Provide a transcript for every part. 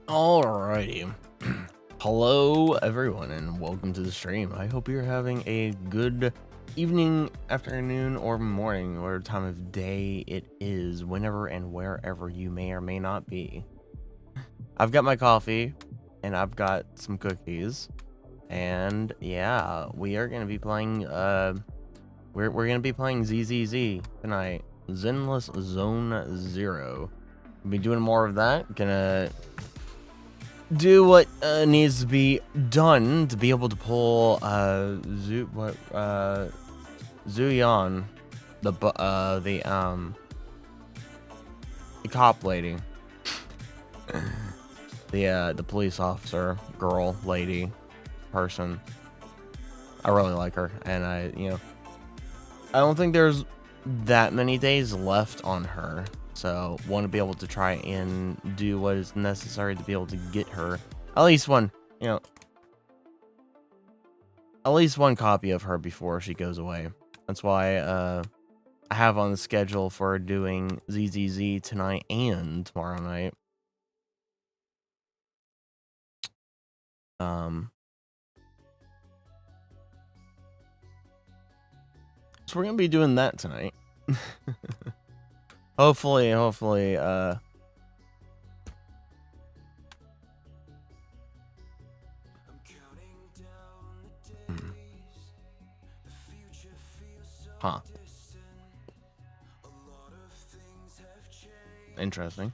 Alrighty. Hello, everyone, and welcome to the stream. I hope you're having a good evening, afternoon, or morning, whatever time of day it is, whenever and wherever you may or may not be. I've got my coffee, and I've got some cookies, and yeah, we are gonna be playing. We're gonna be playing ZZZ tonight. Zenless Zone Zero. We'll be doing more of that. Gonna do what needs to be done to be able to pull Yuan, the cop lady, the police officer, girl, lady, person. I really like her, and I don't think there's that many days left on her. So, want to be able to try and do what is necessary to be able to get her at least one copy of her before she goes away. That's why I have on the schedule for doing ZZZ tonight and tomorrow night. So we're gonna be doing that tonight. Hopefully, huh. Interesting.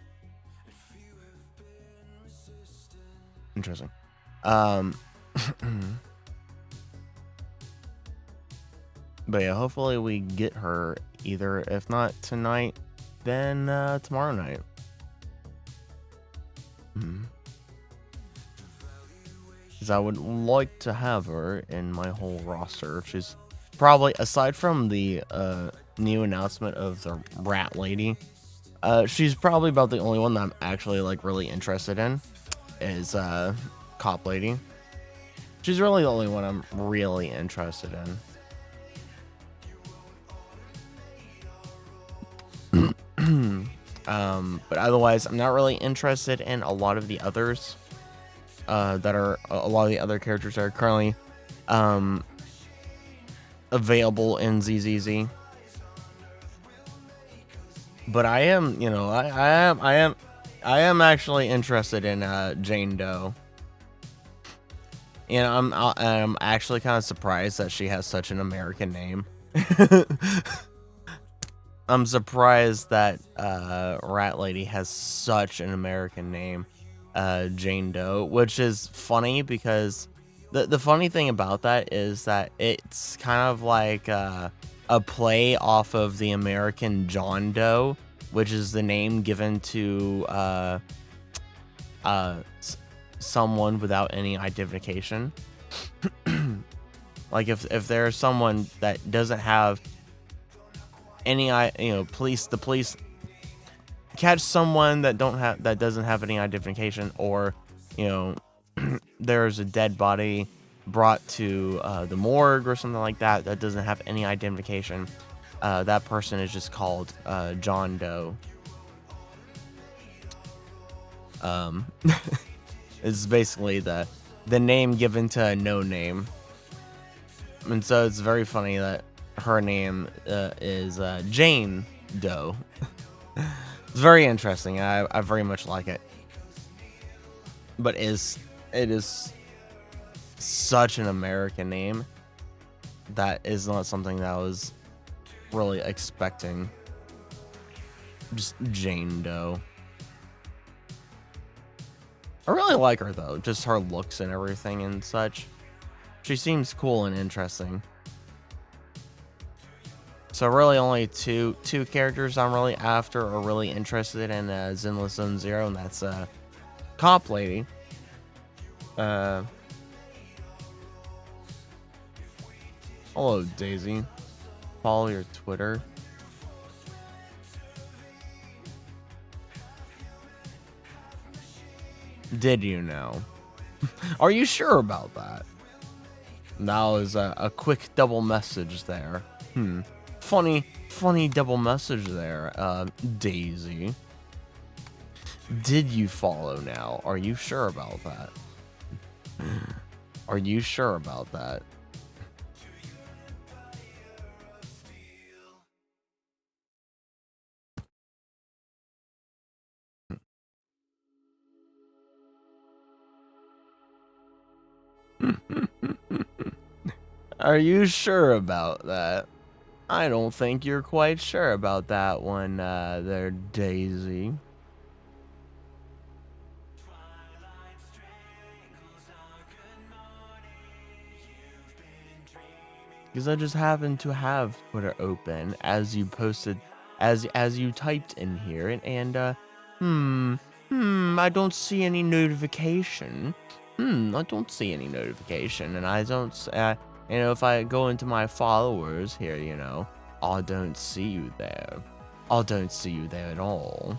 But yeah, hopefully we get her either, if not tonight, then tomorrow night. Because I would like to have her in my whole roster. She's probably, aside from the new announcement of the rat lady, she's probably about the only one that I'm actually like really interested in is cop lady. She's really the only one I'm really interested in. But otherwise, I'm not really interested in a lot of the others that are a lot of the other characters that are currently available in ZZZ. But I am, I am actually interested in Jane Doe. I'm actually kind of surprised that she has such an American name. I'm surprised that Rat Lady has such an American name, Jane Doe, which is funny because The funny thing about that is that it's kind of like a play off of the American John Doe, which is the name given to someone without any identification. Like if there's someone that doesn't have any, the police catch someone that doesn't have any identification, or there's a dead body brought to the morgue or something like that that doesn't have any identification, that person is just called John Doe. It's basically the name given to a no name. And so it's very funny that her name is Jane Doe. It's very interesting. I very much like it. But it is such an American name that is not something that I was really expecting. Just Jane Doe. I really like her though, just her looks and everything and such. She seems cool and interesting. So really only two characters I'm really after or really interested in Zenless Zone Zero, and that's Cop Lady. Hello Daisy. Follow your Twitter. Did you know? Are you sure about that? That was a quick double message there. Funny double message there, Daisy. Did you follow now? Are you sure about that? Are you sure about that? Are you sure about that? I don't think you're quite sure about that one, there, Daisy. Because I just happen to have Twitter open as you posted, as you typed in here, and I don't see any notification. I don't see any notification, and I don't, if I go into my followers here, I don't see you there. I don't see you there at all.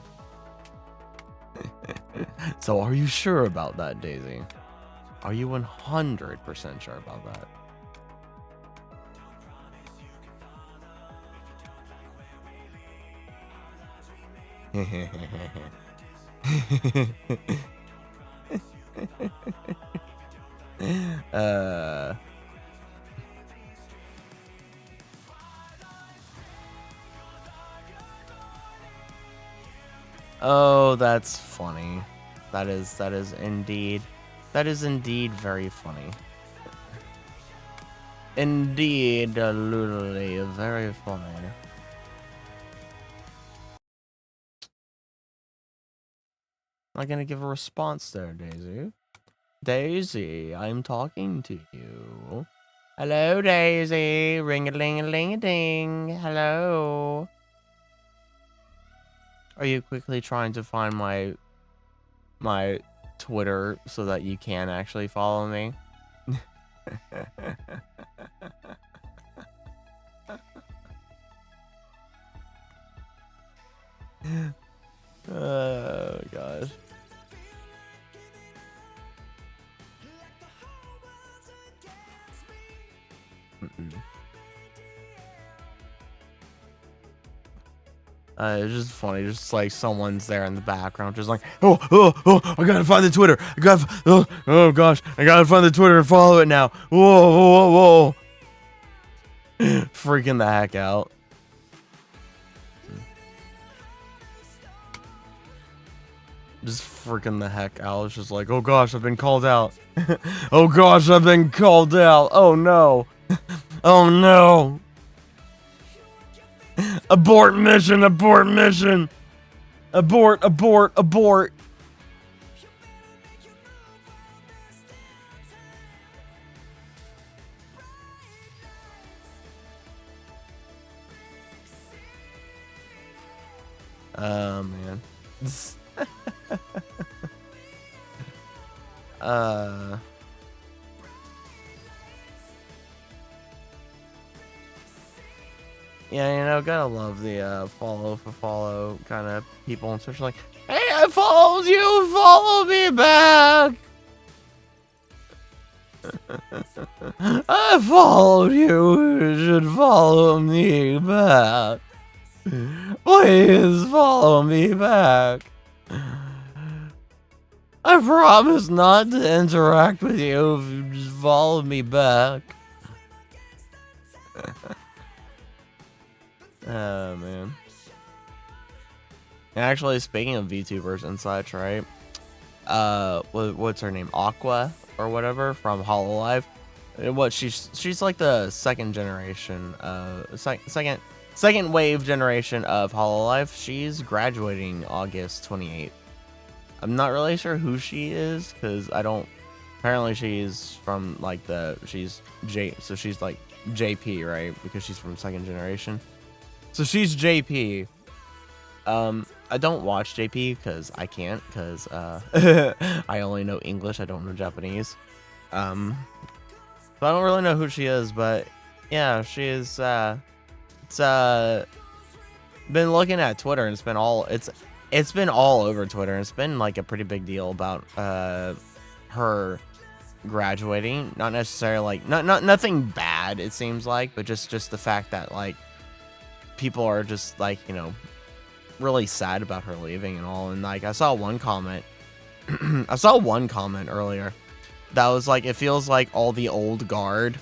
So are you sure about that, Daisy? Are you 100% sure about that? Oh, that's funny. That is indeed very funny. Indeed, literally very funny. I'm not gonna give a response there, Daisy. Daisy, I'm talking to you. Hello, Daisy. Ring-a-ling-a-ling-a-ding. Hello. Are you quickly trying to find my Twitter so that you can actually follow me? Oh gosh. It's just funny, just like someone's there in the background, just like, oh, I gotta find the Twitter. Oh gosh, I gotta find the Twitter and follow it now. Whoa. Freaking the heck out. Just freaking the heck out. It's just like, oh gosh, I've been called out. Oh gosh, I've been called out. Oh no. Oh no. Abort mission, abort mission. Abort. Oh man. uh Yeah, you know, gotta love the follow for follow kind of people, especially like, hey, I followed you, follow me back. I followed you, you should follow me back. Please follow me back. I promise not to interact with you if you just follow me back. Oh, man. And actually, speaking of VTubers and such, right? What's her name? Aqua or whatever from Hololive. What she's like the second generation, second wave generation of Hololive. She's graduating August 28th. I'm not really sure who she is because I don't. Apparently, she's from like she's so she's like JP, right? Because she's from second generation. So she's JP. I don't watch JP because I can't, because I only know English. I don't know Japanese. So I don't really know who she is, but yeah, she is. It's been looking at Twitter, and it's been all over Twitter. And it's been like a pretty big deal about her graduating. Not necessarily like nothing bad, it seems like, but just the fact that like people are just like, you know, really sad about her leaving and all. And like I saw one comment I saw one comment earlier that was like, it feels like all the old guard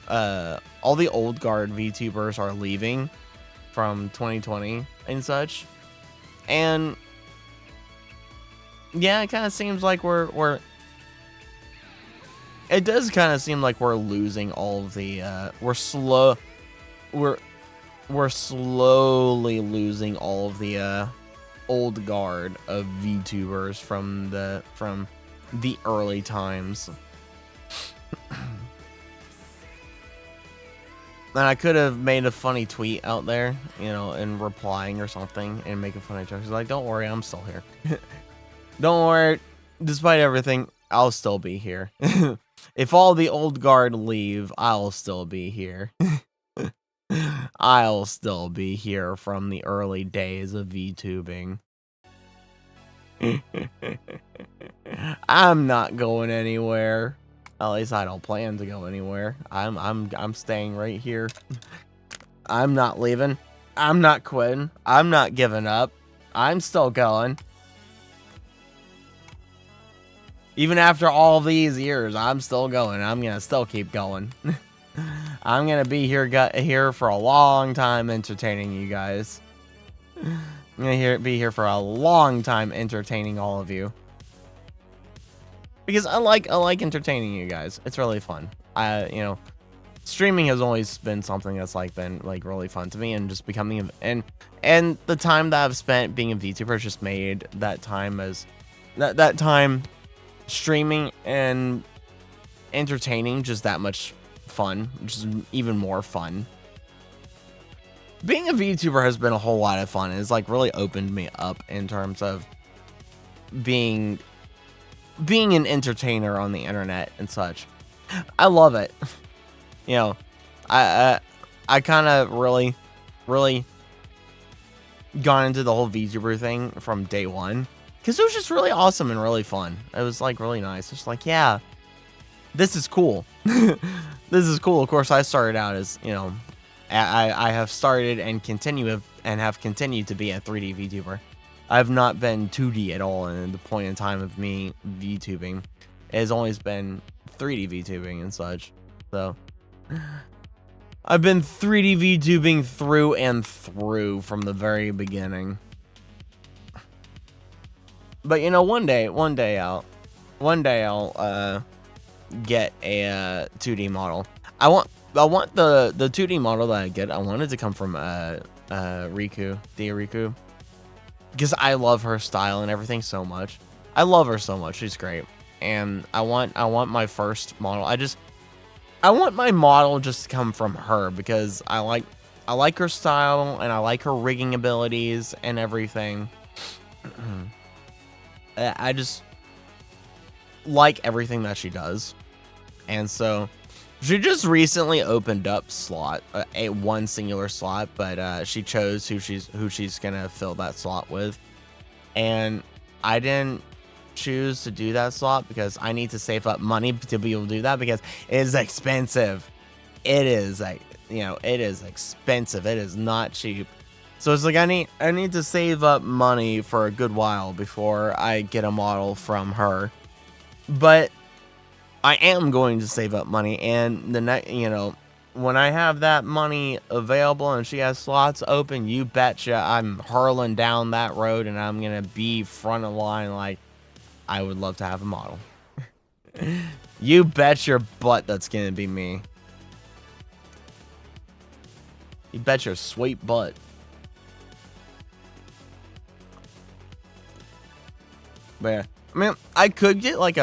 VTubers are leaving from 2020 and such. And yeah, it kind of seems like it does kind of seem like we're losing all of the we're slowly losing all of the old guard of VTubers from the early times. And I could have made a funny tweet out there, you know, and replying or something and making funny jokes. Like, don't worry, I'm still here. Don't worry, despite everything, I'll still be here. If all the old guard leave, I'll still be here. I'll still be here from the early days of VTubing. I'm not going anywhere. At least I don't plan to go anywhere. I'm staying right here. I'm not leaving. I'm not quitting. I'm not giving up. I'm still going. Even after all these years, I'm still going. I'm gonna still keep going. I'm gonna be here for a long time entertaining you guys. I'm gonna be here for a long time entertaining all of you. Because I like entertaining you guys. It's really fun. You know, streaming has always been something that's like been like really fun to me, and just becoming and the time that I've spent being a VTuber just made that time as that time streaming and entertaining just that much fun, just even more fun. Being a VTuber has been a whole lot of fun. It's like really opened me up in terms of being an entertainer on the internet and such. I love it. You know, I kind of really got into the whole VTuber thing from day one, because it was just really awesome and really fun. It was like really nice. It's like, yeah, this is cool. This is cool. Of course, I started out as, you know, I have started and have continued to be a 3D VTuber. I've not been 2D at all in the point in time of me VTubing. It has always been 3D VTubing and such. So I've been 3D VTubing through and through from the very beginning. But you know, one day I'll get a 2D model. I want the 2D model that I get. I want it to come from Riku, Riku, because I love her style and everything so much. I love her so much. She's great, and I want my first model. I want my model just to come from her, because I I like her style, and I like her rigging abilities and everything. I just like everything that she does. And so she just recently opened up one singular slot, but she chose who she's gonna fill that slot with. And I didn't choose to do that slot because I need to save up money to be able to do that, because it is expensive. It is it is expensive. It is not cheap. So it's like I need to save up money for a good while before I get a model from her. But I am going to save up money, and when I have that money available and she has slots open, you betcha I'm hurling down that road, and I'm gonna be front of line. Like, I would love to have a model. You bet your butt that's gonna be me. You bet your sweet butt. But yeah, I mean, I could get like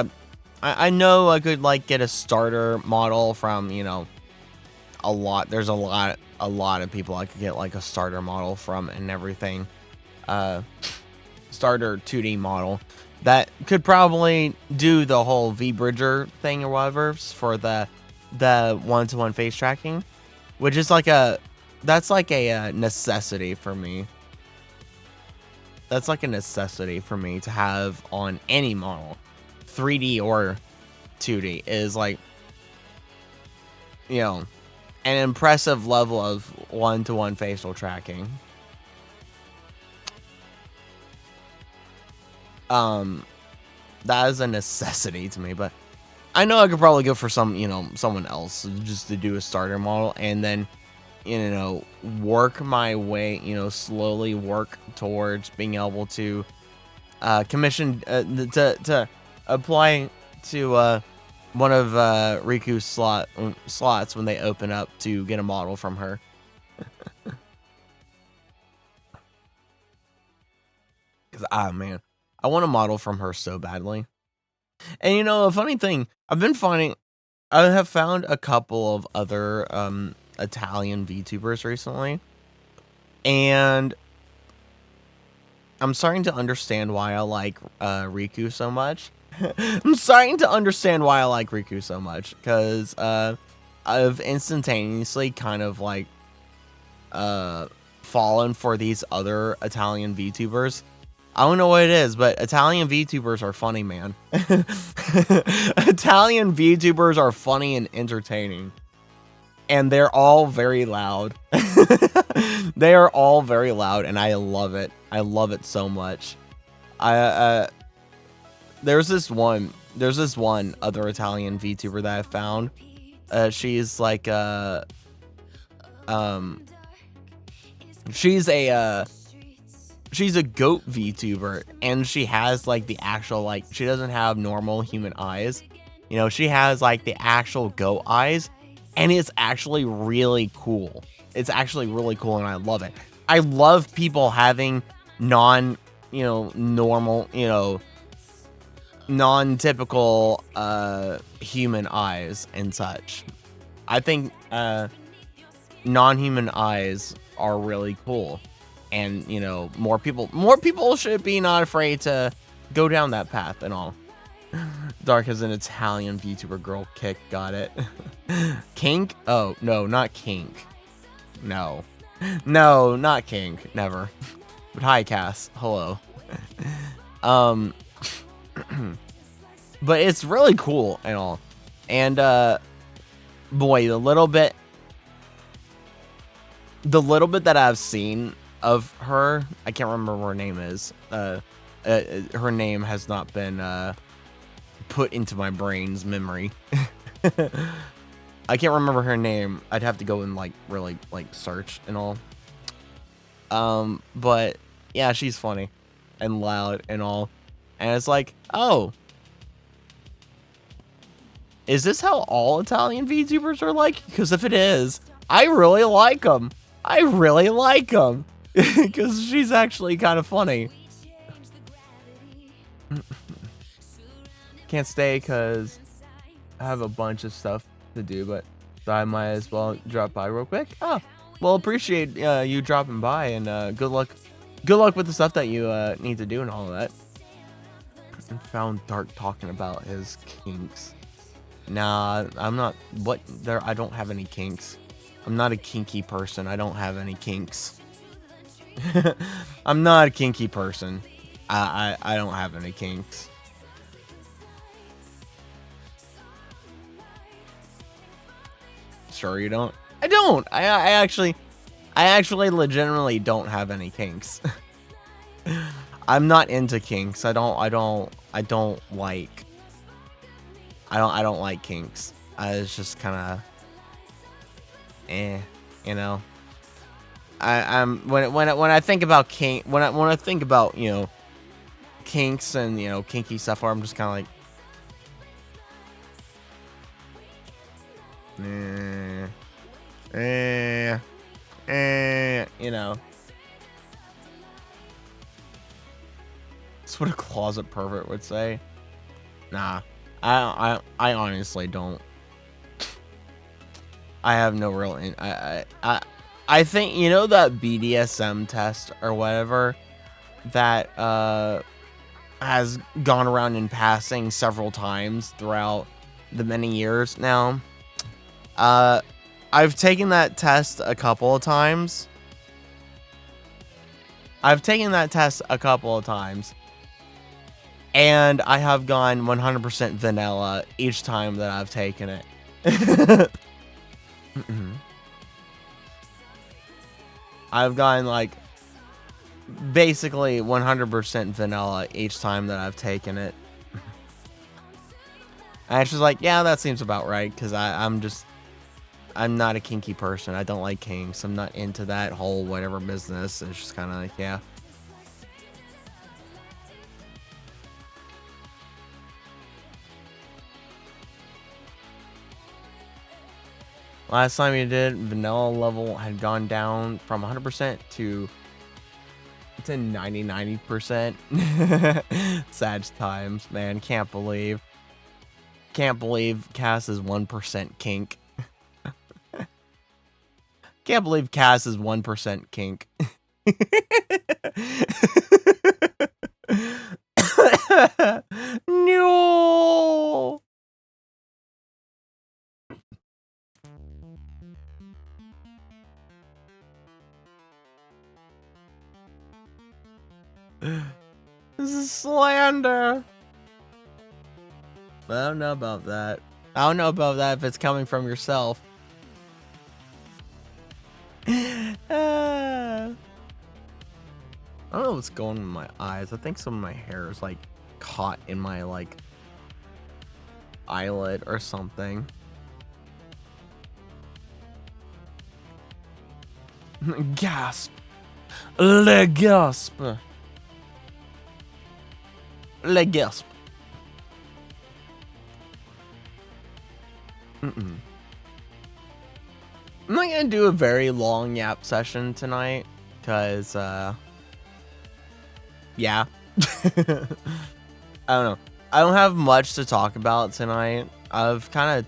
I know I could like get a starter model from, a lot. There's a lot of people I could get like a starter model from and everything. Starter 2D model that could probably do the whole V-Bridger thing or whatever for the one-to-one face tracking, which is that's like a necessity for me. That's like a necessity for me to have on any model, 3D or 2D, is like, an impressive level of one-to-one facial tracking. That is a necessity to me, but I know I could probably go for someone else just to do a starter model, and then, work my way, slowly work towards being able to commission to apply to one of Riku's slots when they open up to get a model from her. Cause man, I want a model from her so badly. And a funny thing, I have found a couple of other Italian VTubers recently, and I'm starting to understand why I like Riku so much. I'm starting to understand why I like Riku so much, because I've instantaneously kind of like fallen for these other Italian VTubers. I don't know what it is, but Italian VTubers are funny, man. Italian VTubers are funny and entertaining. And they're all very loud. They are all very loud, and I love it. I love it so much. There's this one other Italian VTuber that I found. She's like she's a goat VTuber, and she has like the actual, like, she doesn't have normal human eyes. She has like the actual goat eyes, and it's actually really cool. It's actually really cool, and I love it. I love people having non-typical human eyes and such. I think non-human eyes are really cool. And, more people should be not afraid to go down that path and all. Dark as an Italian VTuber girl kick, got it. Kink? Oh, no, not kink. No, not kink, never. But hi, Cass, hello. But it's really cool and all. And, boy, the little bit that I've seen of her, I can't remember what her name is. Her name has not been put into my brain's memory. I can't remember her name. I'd have to go and really search and all. But yeah, she's funny and loud and all. And it's like, oh, is this how all Italian VTubers are like? Because if it is, I really like them. Because she's actually kind of funny. Can't stay because I have a bunch of stuff to do, but so I might as well drop by real quick. Oh, Well, appreciate you dropping by, and good luck with the stuff that you need to do and all of that. And found Dark talking about his kinks. Nah, I'm not. What? There, I don't have any kinks. I'm not a kinky person. I don't have any kinks. I'm not a kinky person. I don't have any kinks. Sure you don't? I don't. I actually legitimately don't have any kinks. I'm not into kinks. I don't like kinks. It's just kind of you know. I'm when I think about when I think about, you know, kinks and, you know, kinky stuff, I'm just kind of like, you know. That's what a closet pervert would say. Nah, I honestly don't. I have no real I think, you know, that BDSM test or whatever that has gone around in passing several times throughout the many years now. I've taken that test a couple of times. And I have gone 100% vanilla each time that I've taken it. I've gone like basically 100% vanilla each time that I've taken it. I was like, yeah, that seems about right, because I'm not a kinky person. I don't like kinks. I'm not into that whole whatever business. It's just kind of like, yeah. Last time you did, vanilla level had gone down from 100% to 90%. Sad times, man. Can't believe Cass is 1% kink. Can't believe Cass is 1% kink. No. This is slander. I don't know about that. I don't know about that if it's coming from yourself. I don't know what's going on in my eyes. I think some of my hair is like caught in my like eyelid or something. Gasp. Le gasp. Le gasp. I'm not gonna do a very long yap session tonight, cause yeah. I don't know. I don't have much to talk about tonight. I've kind of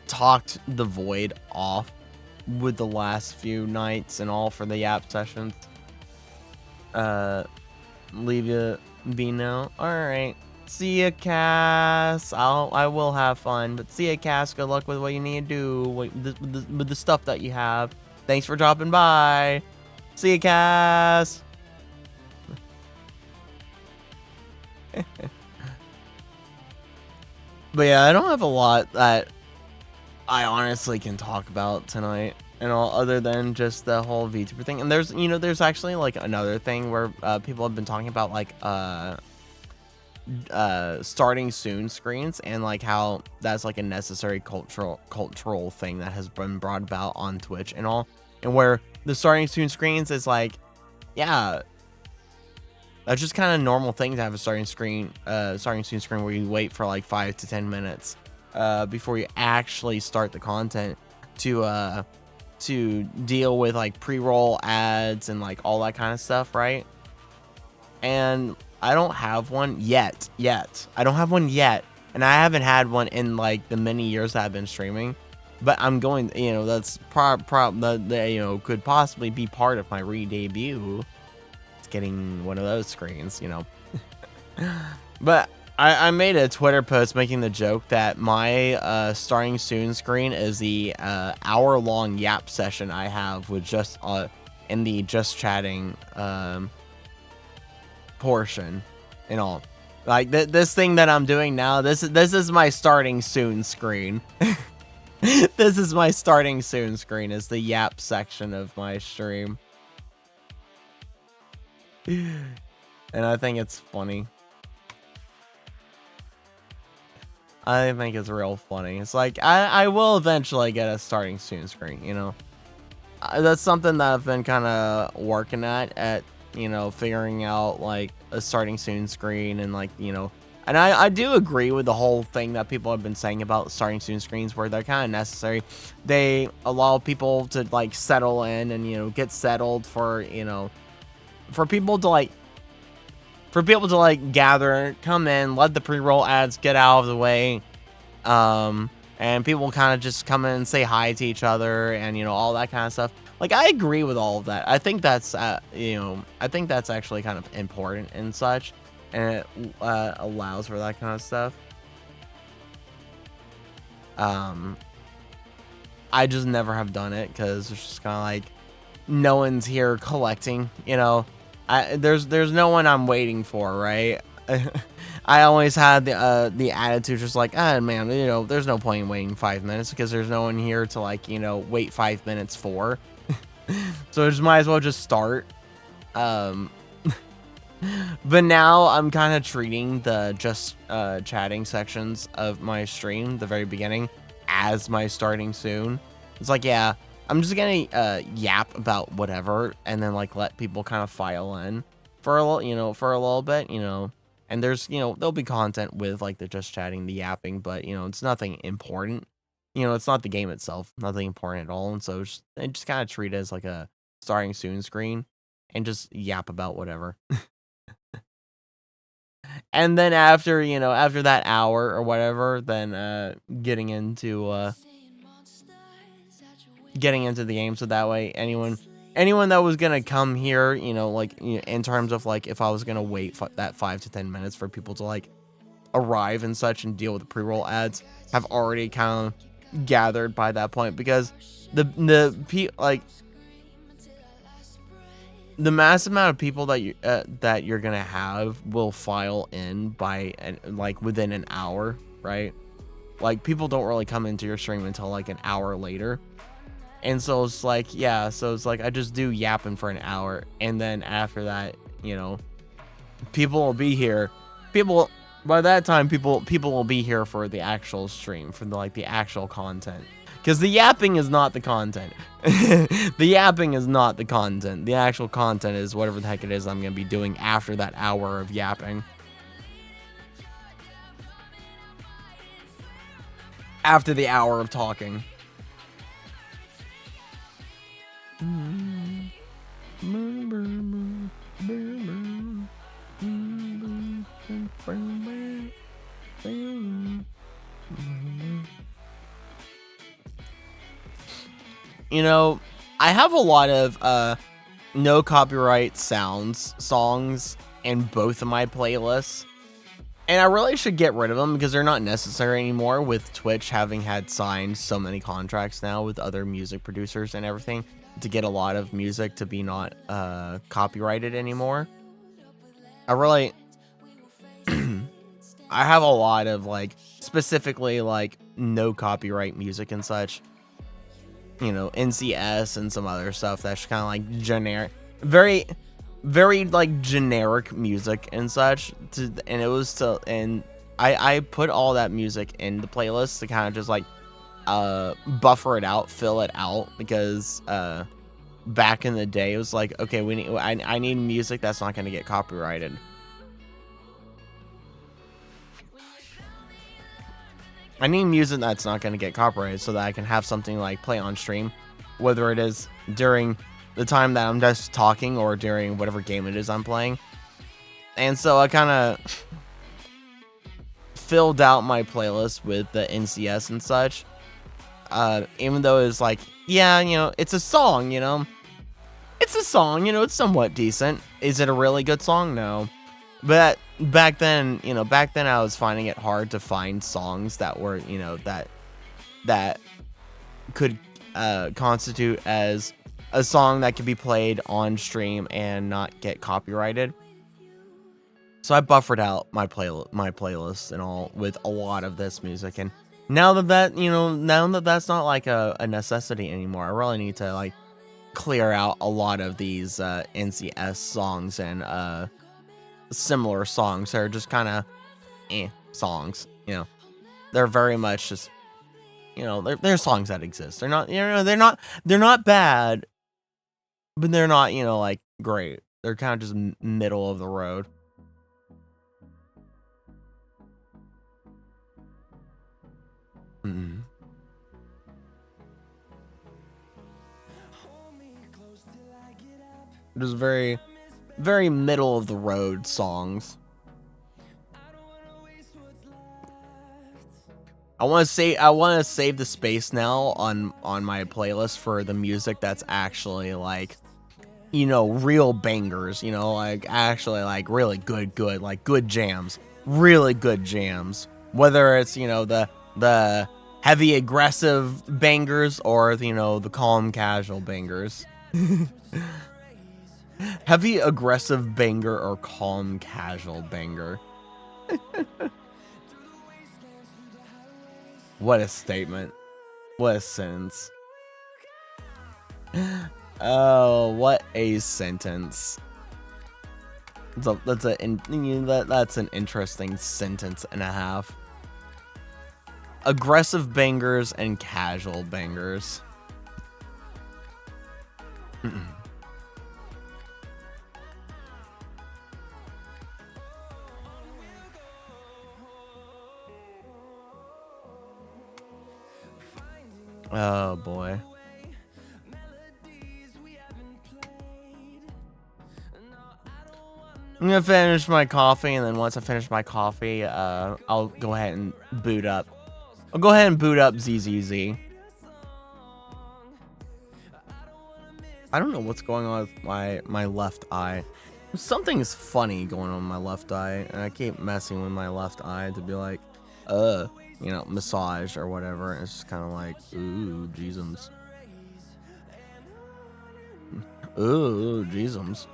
talked the void off with the last few nights and all for the yap sessions. Leave you be now. Alright. See ya, Cass. I will have fun, but see ya, Cass. Good luck with what you need to do with the stuff that you have. Thanks for dropping by. See ya, Cass. But yeah, I don't have a lot that I honestly can talk about tonight, and all other than just the whole VTuber thing. And there's, you know, there's actually like another thing where people have been talking about like starting soon screens, and like how that's like a necessary cultural thing that has been brought about on Twitch and all, and where the starting soon screens is like, yeah, that's just kind of normal thing to have a starting soon screen where you wait for like 5 to 10 minutes before you actually start the content to deal with like pre-roll ads and like all that kind of stuff, right? And I don't have one yet. I don't have one yet, and I haven't had one in like the many years that I've been streaming. but I'm going, that's that could possibly be part of my re-debut. It's getting one of those screens, But I made a Twitter post making the joke that my starting soon screen is the hour-long yap session I have with just in the just chatting portion and all. Like this thing that I'm doing now, this is my starting soon screen. This is my starting soon screen, is the yap section of my stream. And I think it's funny. I think it's real funny. It's like, I will eventually get a starting soon screen, That's something that I've been kind of working at, figuring out, like, a starting soon screen and, like, and I do agree with the whole thing that people have been saying about starting soon screens, where they're kind of necessary. They allow people to, like, settle in and, get settled for, for people to, like, gather, come in, let the pre-roll ads get out of the way, and people kind of just come in and say hi to each other and, all that kind of stuff. Like, I agree with all of that. I think that's, I think that's actually kind of important and such, and it allows for that kind of stuff. I just never have done it because it's just kind of like, no one's here collecting, there's no one I'm waiting for, right? I always had the attitude just like, man, there's no point in waiting 5 minutes because there's no one here to, like, wait 5 minutes for. So I just might as well just start. But now I'm kind of treating the just chatting sections of my stream, the very beginning, as my starting soon. It's like, yeah, I'm just gonna yap about whatever and then, like, let people kind of file in for a little, for a little bit, and there's, there'll be content with, like, the just chatting, the yapping, but, it's nothing important. It's not the game itself, nothing important at all. And so I just kind of treat it as like a starting soon screen and just yap about whatever. And then after, after that hour or whatever, then getting into the game. So that way anyone that was gonna come here, like, in terms of, like, if I was gonna wait that 5 to 10 minutes for people to, like, arrive and such and deal with the pre-roll ads, have already kind of gathered by that point, because the massive amount of people that you're gonna have will file in by like within an hour, right? Like, people don't really come into your stream until like an hour later. And so it's like, yeah, so it's like I just do yapping for an hour, and then after that, people will be here. By that time, people will be here for the actual stream, for the actual content. Because the yapping is not the content. The yapping is not the content. The actual content is whatever the heck it is I'm going to be doing after that hour of yapping. After the hour of talking. I have a lot of no copyright songs in both of my playlists, and I really should get rid of them because they're not necessary anymore, with Twitch having had signed so many contracts now with other music producers and everything to get a lot of music to be not copyrighted anymore. I have a lot of, like, specifically, like, no copyright music and such. NCS and some other stuff that's kind of like generic, very, very, like, generic music and such. And I put all that music in the playlist to kind of just, like, buffer it out, fill it out, because back in the day it was like, okay, I need music that's not going to get copyrighted. I need music that's not going to get copyrighted so that I can have something, like, play on stream, whether it is during the time that I'm just talking or during whatever game it is I'm playing. And so I kind of filled out my playlist with the NCS and such. even though it's like, yeah, it's a song, it's a song, it's somewhat decent. Is it a really good song? No. But back then, I was finding it hard to find songs that were, that could constitute as a song that could be played on stream and not get copyrighted. So I buffered out my playlist and all with a lot of this music, and now that that's not like a necessity anymore, I really need to like clear out a lot of these NCS songs and similar songs that are just kind of songs. They're very much just they're songs that exist. They're not they're not bad, but they're not like great. They're kind of just middle of the road. Just very, very middle of the road songs. I want to save the space now on my playlist for the music that's actually like, real bangers, like actually like really good, like good jams, really good jams. Whether it's, the heavy aggressive bangers or, the calm casual bangers. Heavy aggressive banger or calm casual banger. What a statement. What a sentence. Oh, what a sentence. That's an interesting sentence and a half. Aggressive bangers and casual bangers. Oh boy. I'm gonna finish my coffee, and then once I finish my coffee, I'll go ahead and boot up. I'll go ahead and boot up ZZZ. I don't know what's going on with my left eye. Something's funny going on with my left eye, and I keep messing with my left eye to be like, massage or whatever. And it's just kind of like, ooh, jeezums. Ooh, jeezums.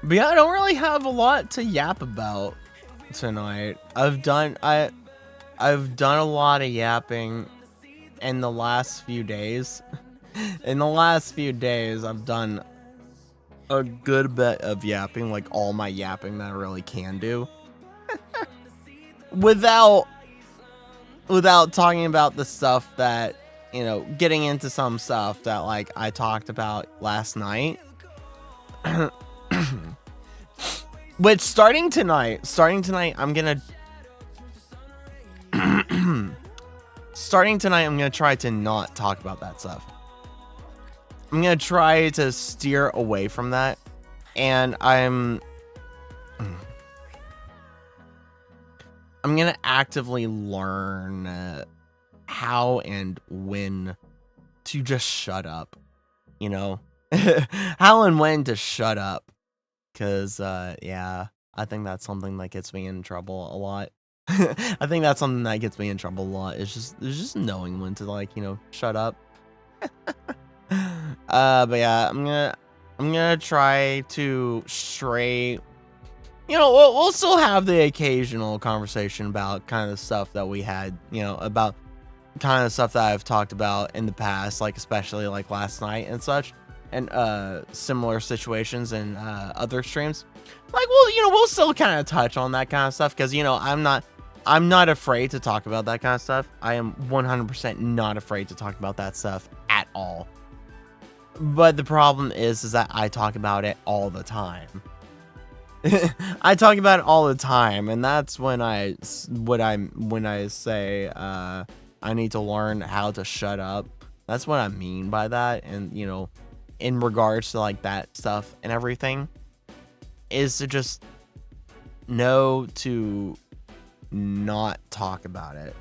But yeah, I don't really have a lot to yap about tonight. I've done a lot of yapping in the last few days. In the last few days, I've done a good bit of yapping, like all my yapping that I really can do. Without talking about the stuff that, getting into some stuff that like I talked about last night. Which starting tonight, I'm gonna try to not talk about that stuff. I'm gonna try to steer away from that, and I'm gonna actively learn how and when to just shut up, how and when to shut up. Because, yeah, I think that's something that gets me in trouble a lot. I think that's something that gets me in trouble a lot. It's just knowing when to, like, shut up. But yeah, I'm gonna try to stray. We'll still have the occasional conversation about kind of the stuff that we had, about kind of the stuff that I've talked about in the past, like, especially, like, last night and such. And similar situations in other streams, like, we'll still kind of touch on that kind of stuff, because I'm not afraid to talk about that kind of stuff. I am 100% not afraid to talk about that stuff at all. But the problem is that I talk about it all the time. I talk about it all the time, and that's when I say I need to learn how to shut up. That's what I mean by that. And in regards to like that stuff and everything, is to just know to not talk about it.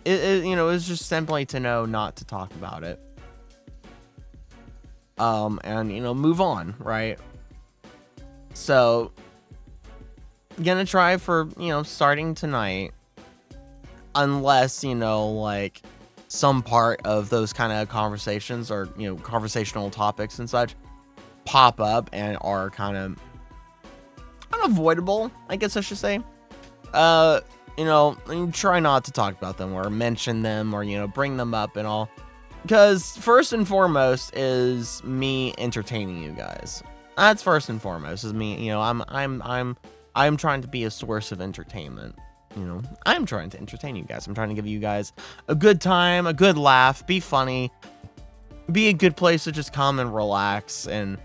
It's just simply to know not to talk about it. And move on, right? So, gonna try for, starting tonight, unless, like some part of those kind of conversations or, conversational topics and such pop up and are kind of unavoidable, I guess I should say. Try not to talk about them or mention them or, bring them up and all. Because first and foremost is me entertaining you guys. That's first and foremost is me, I'm trying to be a source of entertainment. I'm trying to entertain you guys. I'm trying to give you guys a good time, a good laugh, be funny, be a good place to just come and relax and,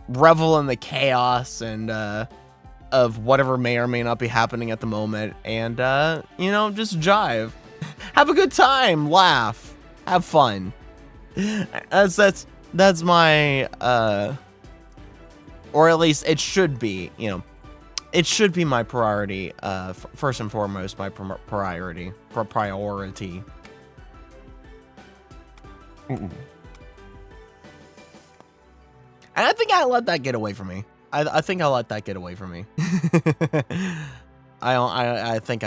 revel in the chaos and, of whatever may or may not be happening at the moment, and just jive, have a good time, laugh, have fun. That's my or at least it should be, it should be my priority, first and foremost, my priority. And I think I let that get away from me. I think I let that get away from me. I think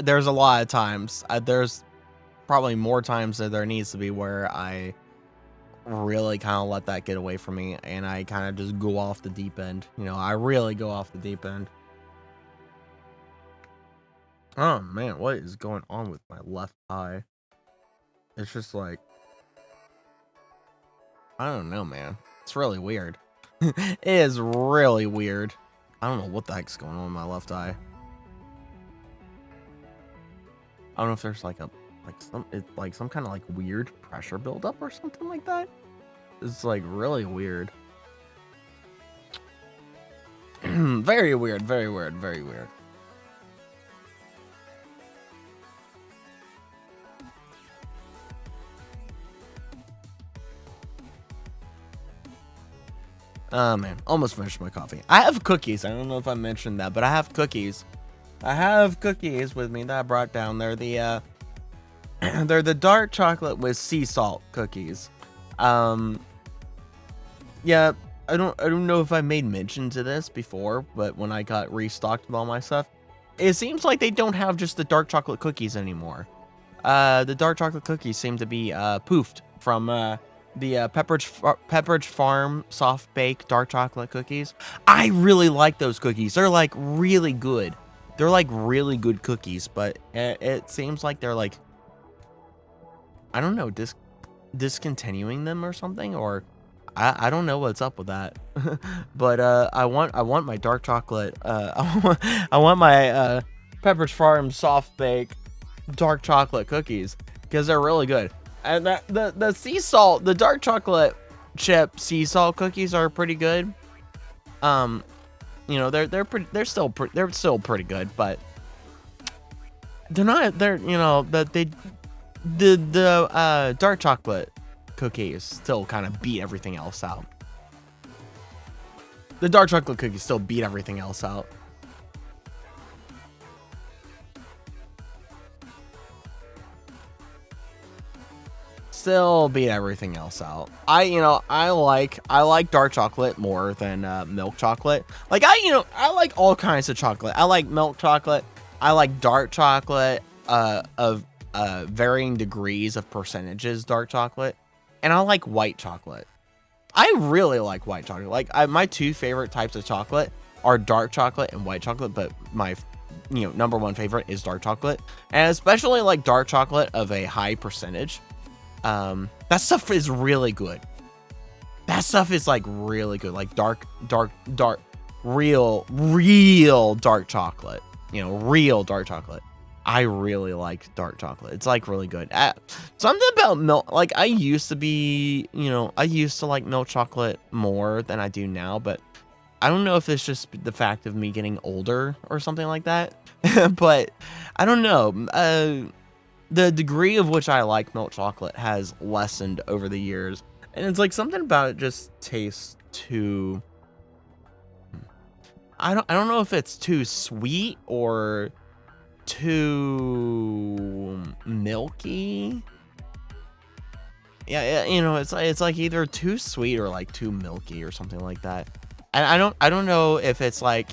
there's a lot of times, there's probably more times than there needs to be where I really kind of let that get away from me and I kind of just go off the deep end. I really go off the deep end. Oh man, what is going on with my left eye? It's just like, I don't know, man. It's really weird. It is really weird. I don't know what the heck's going on with my left eye. I don't know if there's some kind of like weird pressure buildup or something like that. It's like really weird. Very weird, very weird, very weird. Man, almost finished my coffee. I have cookies. I don't know if I mentioned that, but I have cookies. I have cookies with me that I brought down. They're the they're the dark chocolate with sea salt cookies. Yeah, I don't know if I made mention to this before, but when I got restocked with all my stuff, it seems like they don't have just the dark chocolate cookies anymore. The dark chocolate cookies seem to be poofed from the Pepperidge Farm soft bake dark chocolate cookies. I really like those cookies. They're like really good. They're like really good cookies, but it seems like they're like, I don't know, discontinuing them or something, or I don't know what's up with that. But I want my dark chocolate. I want my Pepperidge Farm soft bake dark chocolate cookies because they're really good. And the sea salt, the dark chocolate chip sea salt cookies are pretty good. They're still pretty good, but the dark chocolate cookies still kind of beat everything else out. The dark chocolate cookies still beat everything else out. Still beat everything else out. I like dark chocolate more than milk chocolate. Like I like all kinds of chocolate. I like milk chocolate. I like dark chocolate of varying degrees of percentages dark chocolate, and I like white chocolate. I really like white chocolate. Like my two favorite types of chocolate are dark chocolate and white chocolate, but my number one favorite is dark chocolate, and especially like dark chocolate of a high percentage. That stuff is really good. That stuff is like really good. Like dark, real dark chocolate. real dark chocolate. I really like dark chocolate. It's like really good. Something about milk, like I used to like milk chocolate more than I do now, but I don't know if it's just the fact of me getting older or something like that. But I don't know. The degree of which I like milk chocolate has lessened over the years, and it's like something about it just tastes too. I don't know if it's too sweet or too milky. Yeah, it's like either too sweet or like too milky or something like that. And I don't know if it's like,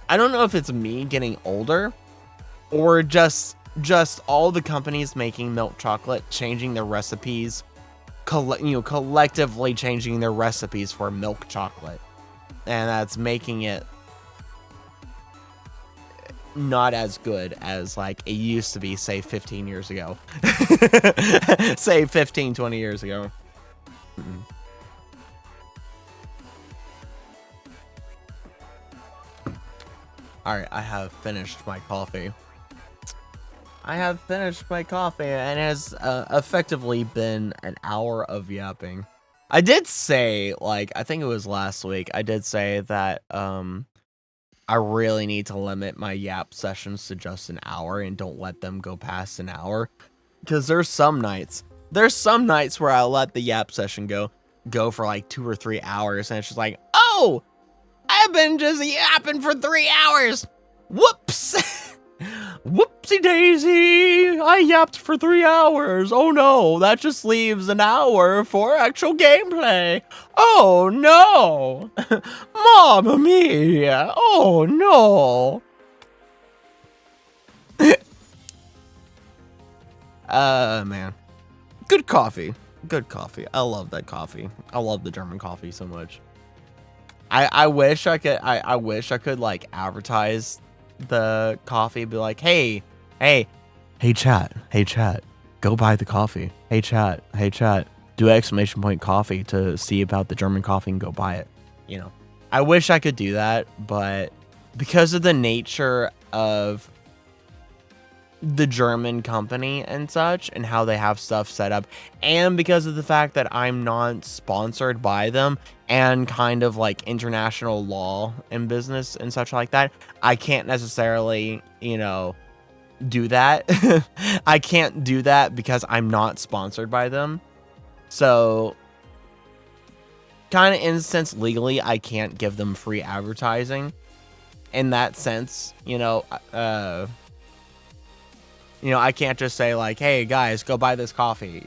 I don't know if it's me getting older or just all the companies making milk chocolate changing their recipes, collectively changing their recipes for milk chocolate. And that's making it not as good as like it used to be, say 15 years ago. Say 15, 20 years ago. Alright, I have finished my coffee. And it has effectively been an hour of yapping. I did say, like, I think it was last week, I did say that I really need to limit my yap sessions to just an hour and don't let them go past an hour. Because there's some nights where I'll let the yap session go for like 2 or 3 hours, and it's just like, oh, I've been just yapping for 3 hours. Whoops. Whoopsie daisy. I yapped for 3 hours. Oh no, that just leaves an hour for actual gameplay. Oh no. Mamma mia. Oh no. Man. Good coffee. I love that coffee. I love the German coffee so much. I wish I could like advertise the coffee, be like, hey chat, go buy the coffee. Hey chat, do exclamation point coffee to see about the German coffee and go buy it. I wish I could do that, but because of the nature of the German company and such and how they have stuff set up, and because of the fact that I'm not sponsored by them and kind of like international law and business and such like that, I can't necessarily, do that. I can't do that because I'm not sponsored by them. So kind of in a sense, legally, I can't give them free advertising in that sense. I can't just say like, hey guys, go buy this coffee,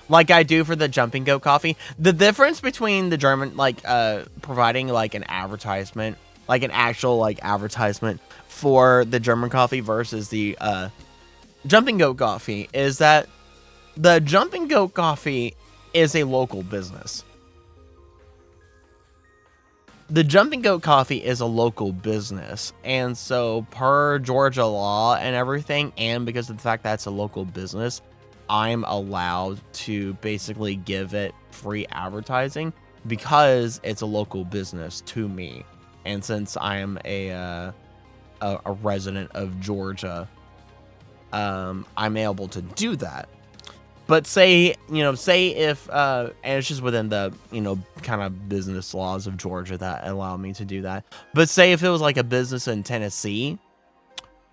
like I do for the Jumping Goat coffee. The difference between the German, like, providing like an advertisement, like an actual like advertisement for the German coffee versus the, Jumping Goat coffee is that the Jumping Goat coffee is a local business. The Jumping Goat coffee is a local business, and so per Georgia law and everything, and because of the fact that it's a local business, I'm allowed to basically give it free advertising because it's a local business to me. And since I am a resident of Georgia, I'm able to do that. But say if, and it's just within the, kind of business laws of Georgia that allow me to do that. But say if it was like a business in Tennessee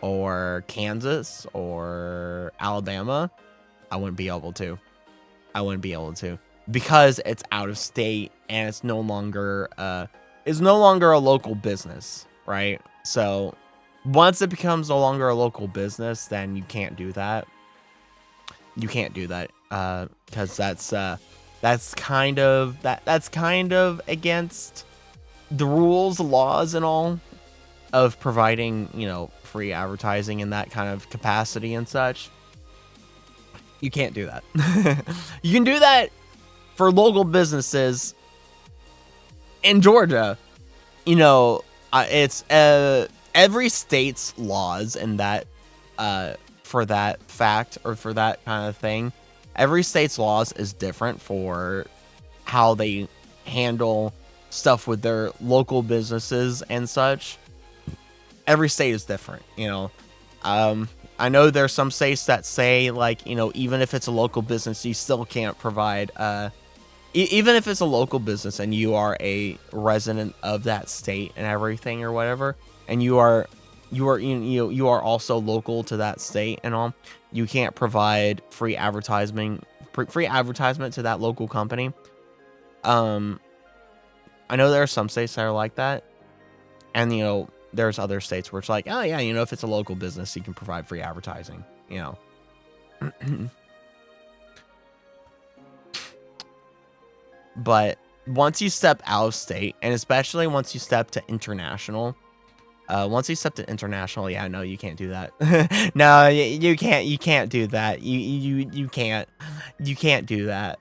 or Kansas or Alabama, I wouldn't be able to. Because it's out of state and it's no longer a local business, right? So once it becomes no longer a local business, then you can't do that. Because that's kind of against the rules, laws, and all of providing, free advertising in that kind of capacity and such. You can't do that. You can do that for local businesses in Georgia. It's every state's laws and that for that fact or for that kind of thing. Every state's laws is different for how they handle stuff with their local businesses and such. every state is different, you know. I know there's some states that say, like, you know, even if it's a local business, you still can't provide, even if it's a local business and you are a resident of that state and everything or whatever, and you are also local to that state and all, you can't provide free advertisement to that local company. I know there are some states that are like that, and you know, there's other states where it's like, oh yeah, you know, if it's a local business, you can provide free advertising, you know. But once you step out of state, and especially once you step to international, yeah, no, you can't do that. No, you can't do that. You can't do that.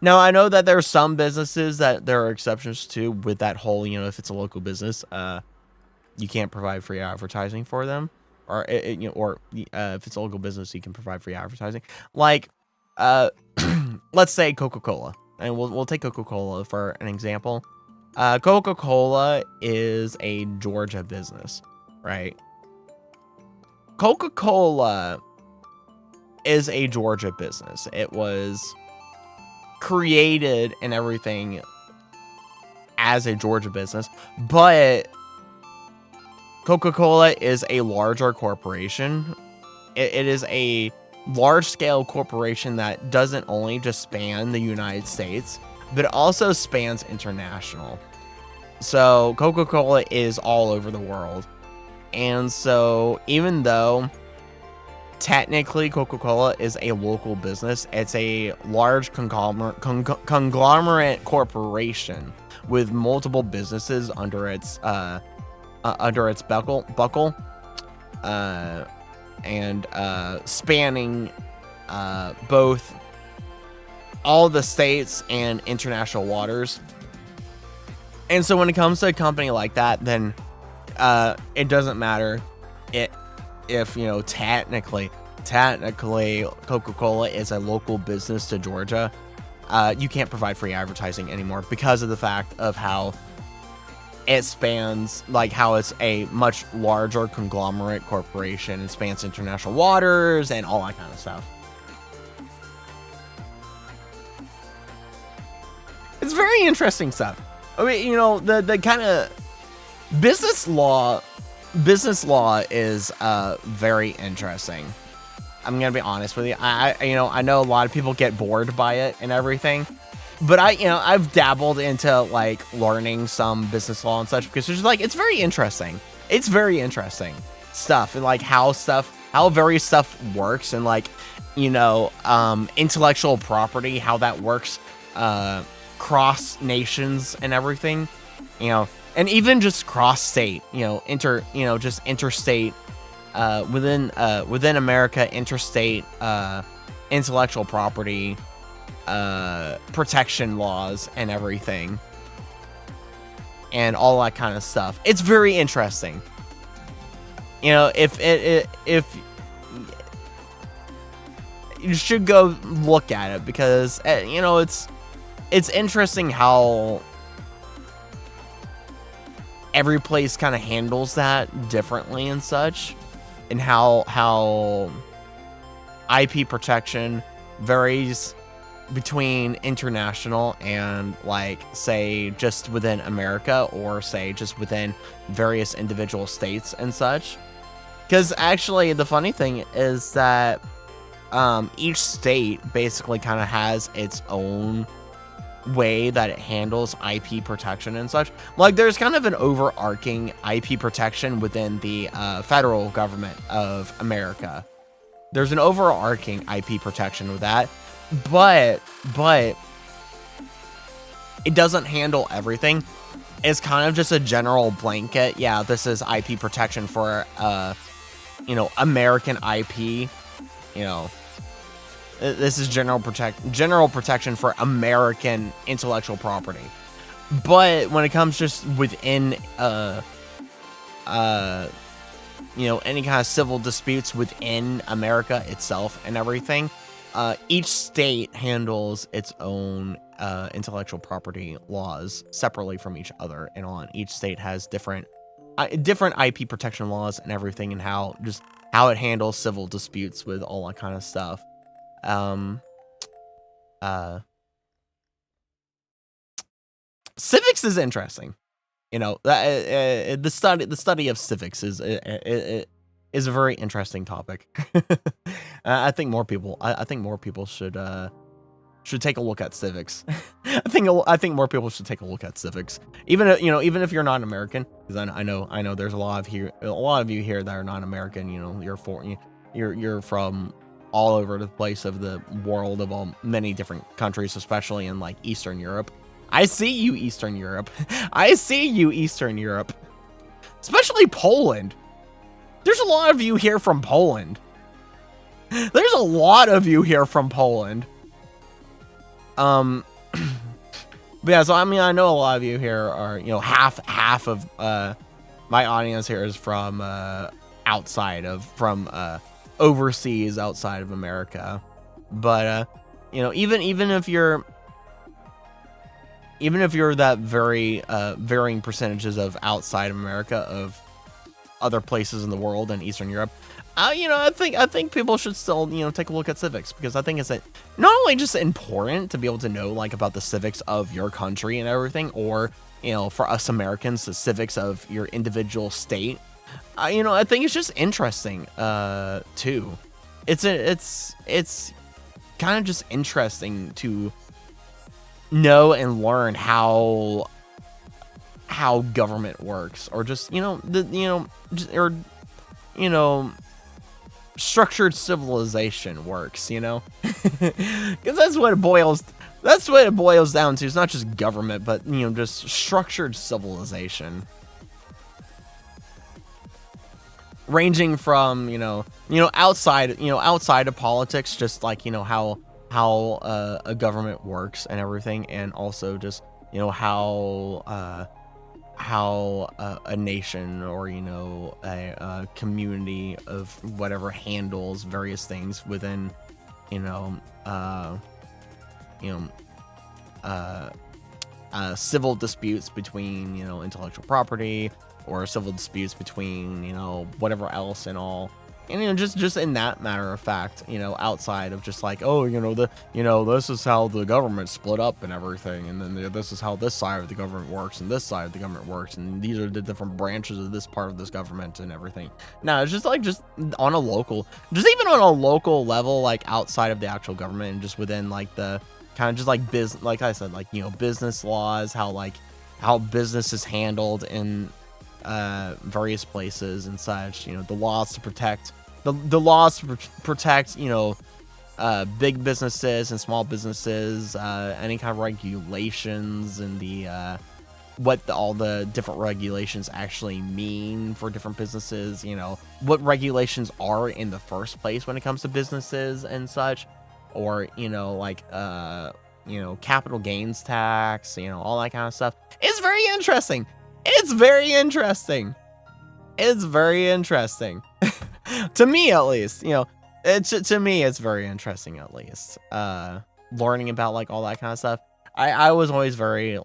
Now, I know that there are some businesses that there are exceptions to with that whole, you know, if it's a local business, you can't provide free advertising for them, or you know, or if it's a local business, you can provide free advertising. Like, let's say Coca-Cola, and we'll take Coca-Cola for an example. Coca-Cola is a Georgia business, right? Coca-Cola is a Georgia business. It was created and everything as a Georgia business, but Coca-Cola is a larger corporation. It is a large-scale corporation that doesn't only just span the United States, but it also spans international. So Coca-Cola is all over the world. And so even though technically Coca-Cola is a local business, it's a large conglomerate corporation with multiple businesses under its buckle, and spanning both all the states and international waters. And so when it comes to a company like that, then it doesn't matter if you know, technically Coca-Cola is a local business to Georgia. You can't provide free advertising anymore because of the fact of how it spans, like how it's a much larger conglomerate corporation and spans international waters and all that kind of stuff. It's very interesting stuff. I mean, you know, the kind of business law is very interesting. I'm gonna be honest with you. I know a lot of people get bored by it and everything, but I've dabbled into like learning some business law and such because it's just like, it's very interesting. It's very interesting stuff, and like how various stuff works, and like, you know, intellectual property, how that works, cross nations and everything, you know, and even just cross state, you know, just interstate, within America, interstate, intellectual property, protection laws and everything, and all that kind of stuff. It's very interesting. You know, if you should go look at it, because you know, it's interesting how every place kind of handles that differently and such, and how IP protection varies between international and, like, say just within America, or say just within various individual states and such. Because actually the funny thing is that each state basically kind of has its own way that it handles IP protection and such. Like, there's kind of an overarching IP protection within the federal government of America. There's an overarching IP protection with that, but it doesn't handle everything. It's kind of just a general blanket. Yeah, this is IP protection for you know, American IP. You know, this is general protection for American intellectual property. But when it comes just within you know, any kind of civil disputes within America itself and everything, each state handles its own intellectual property laws separately from each other and on. Each state has different different IP protection laws and everything, and how it handles civil disputes with all that kind of stuff. Civics is interesting. You know, the study of civics is a very interesting topic. I think more people should take a look at civics. I think more people should take a look at civics. Even even if you're not American, because I know there's a lot of you here that are not American. You know, you're from all over the place of the world, of many different countries, especially in like Eastern Europe. I see you, Eastern Europe. I see you, Eastern Europe. Especially Poland. There's a lot of you here from Poland. There's a lot of you here from Poland. But yeah, so I mean, I know a lot of you here are, half of my audience here is from overseas, outside of America. But even if you're that very varying percentages of outside of America, of other places in the world and Eastern Europe, I think people should still take a look at civics, because I think it's not only just important to be able to know like about the civics of your country and everything, or for us Americans, the civics of your individual state. I think it's just interesting too. It's kind of just interesting to know and learn how government works, or just structured civilization works, because that's what it boils down to. It's not just government, but just structured civilization, ranging from outside of politics, just like how a government works and everything, and also just how a nation, or a community of whatever handles various things within civil disputes between intellectual property, or civil disputes between whatever else and all. And just in that matter of fact, outside of just like, oh, this is how the government split up and everything, and then this is how this side of the government works, and this side of the government works, and these are the different branches of this part of this government and everything. No, it's just on a local, even on a local level, like outside of the actual government, and just within like the kind of just like business, like I said, like business laws, how business is handled in various places and such. The laws to protect big businesses and small businesses, any kind of regulations, and all the different regulations actually mean for different businesses, what regulations are in the first place when it comes to businesses and such, or capital gains tax, all that kind of stuff. It's very interesting. It's very interesting. To me, at least, to me, it's very interesting, at least. Learning about like all that kind of stuff. I was always very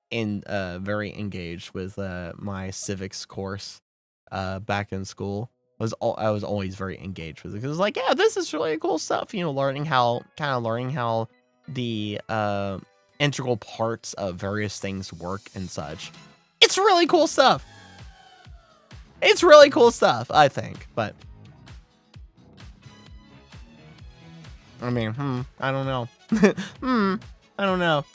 very engaged with my civics course back in school. I was always very engaged with it, because like, yeah, this is really cool stuff. Learning how the integral parts of various things work and such. It's really cool stuff. It's really cool stuff, I think. But I mean, I don't know. I don't know.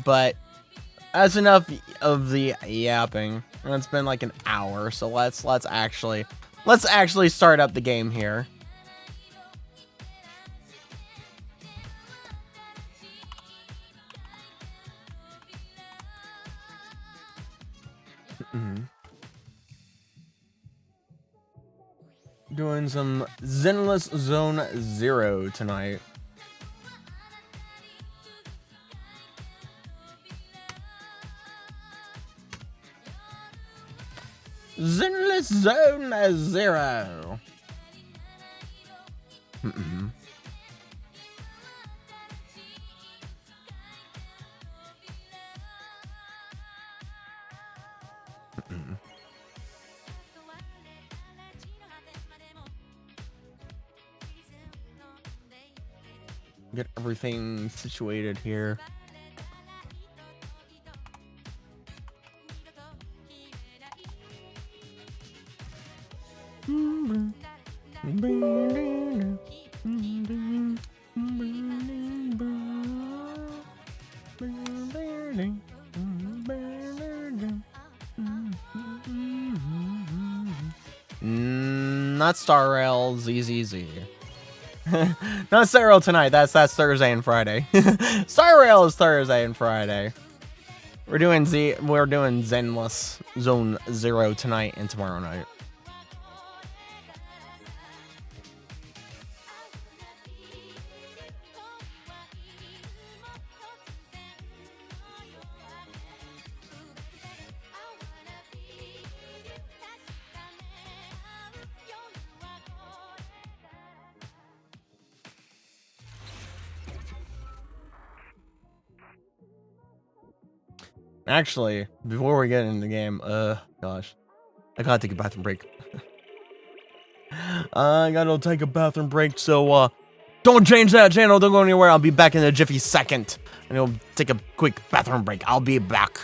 But that's enough of the yapping. It's been like an hour, so let's actually start up the game here. Doing some Zenless Zone Zero tonight. Zenless Zone 0. Mm-mm. Mm-mm. Get everything situated here. Not Star Rail, ZZZ. Not Star Rail tonight. That's Thursday and Friday. Star Rail is Thursday and Friday. We're doing Zenless Zone 0 tonight and tomorrow night. Actually, before we get into the game, gosh, I gotta take a bathroom break. I gotta take a bathroom break, so, don't change that channel, don't go anywhere, I'll be back in a jiffy second. And I'll take a quick bathroom break, I'll be back.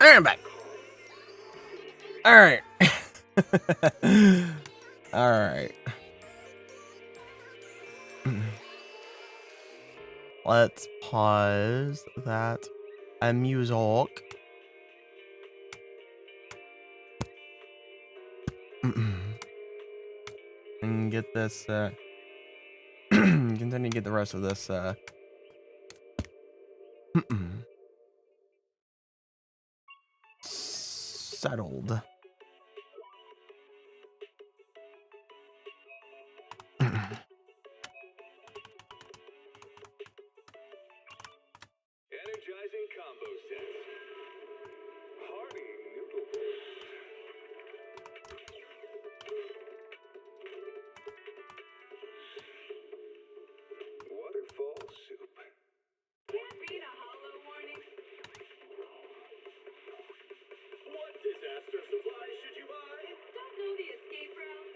Alright, I'm back. Alright. Alright. Let's pause that music. And get this, continue to get the rest of this, settled. Energizing combo set. Hearty noodle bowl. Waterfall soup. Can't beat a hollow warning. What disaster supplies should you buy? Don't know the escape route?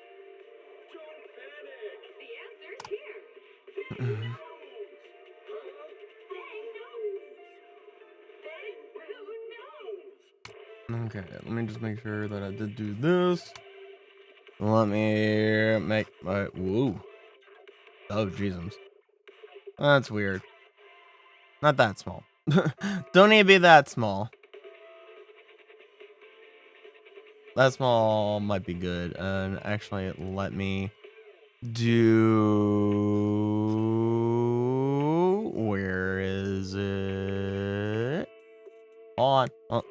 Don't panic. The answer's here. Bang nose. Bang nose. Okay, let me just make sure that I did do this. Let me make my... Whoa. Oh, Jesus. That's weird. Not that small. Don't need to be that small. That small might be good. And actually, let me do... Where is it? Hold on.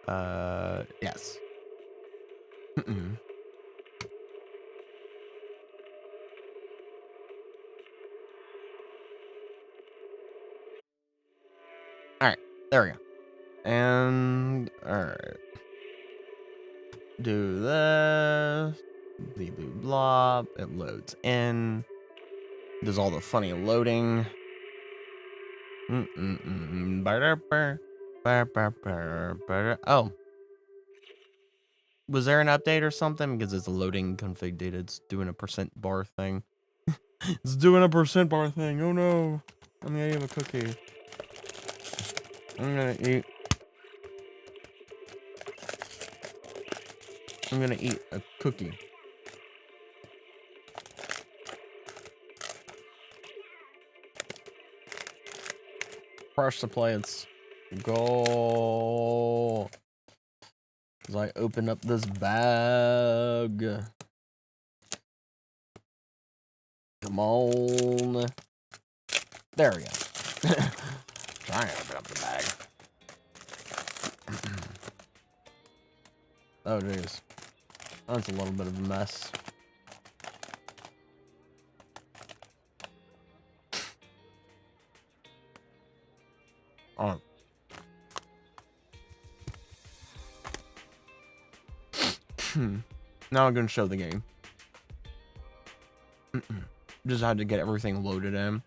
Oh. Yes. Alright, there we go. And alright. Do this. Blah blah blah. It loads in. Does all the funny loading. Oh. Was there an update or something? Because it's loading config data. It's doing a % bar thing. It's doing a % bar thing. Oh no. I'm gonna eat a cookie. I'm gonna eat a cookie. Press the play. It's go. As I open up this bag. Come on. There we go. Trying to open up the bag. Oh, jeez. That's a little bit of a mess. Oh. Now I'm going to show the game. Just had to get everything loaded in.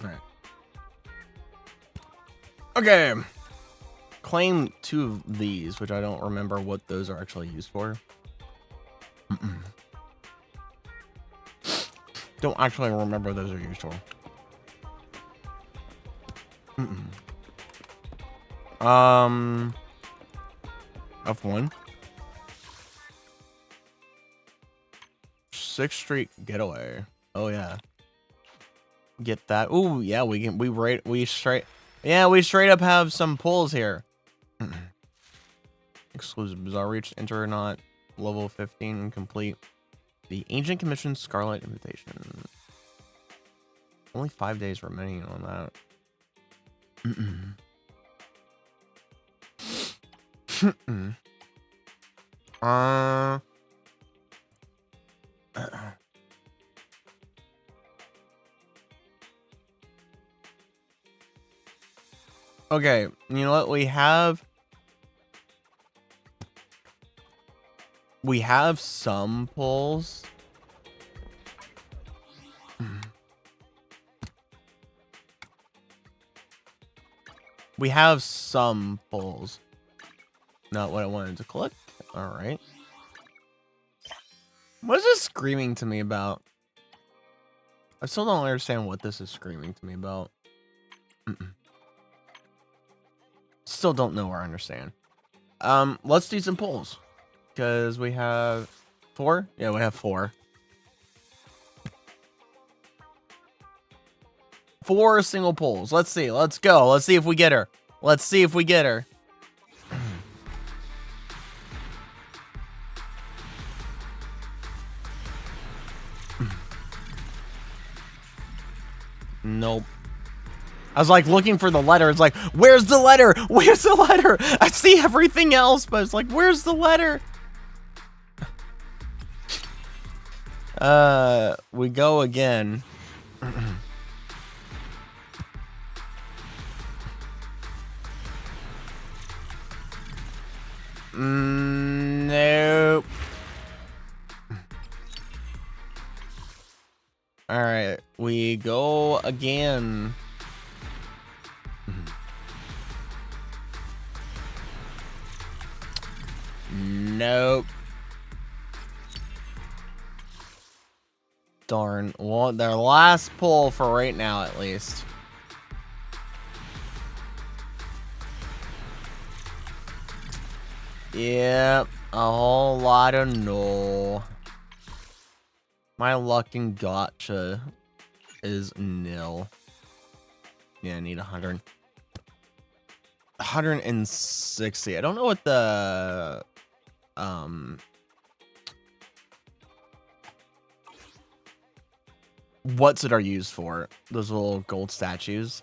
Alright. Okay. claim 2 of these, which I don't remember what those are actually used for. Don't actually remember what those are used for. F1. 6th Street Getaway. Oh yeah. Get that. Ooh, yeah, we straight up have some pulls here. Exclusive Bizarre Reach, enter or not, level 15 complete. The Ancient Commission Scarlet Invitation. Only 5 days remaining on that. Okay, you know what? We have some pulls. We have some pulls. Not what I wanted to click. All right. What is this screaming to me about? I still don't understand what this is screaming to me about. Still don't know or understand. Let's do some pulls. Because we have 4? Yeah, we have 4. 4 single pulls. Let's see. Let's go. Let's see if we get her. Let's see if we get her. Nope. I was like looking for the letter. It's like, where's the letter? Where's the letter? I see everything else, but it's like, where's the letter? We go again. Nope. All right, we go again. Nope. Darn. Well, their last pull for right now, at least. Yep, a whole lot of no. My luck in gotcha is nil. Yeah, I need 100. 160. I don't know what the what's it are used for. Those little gold statues.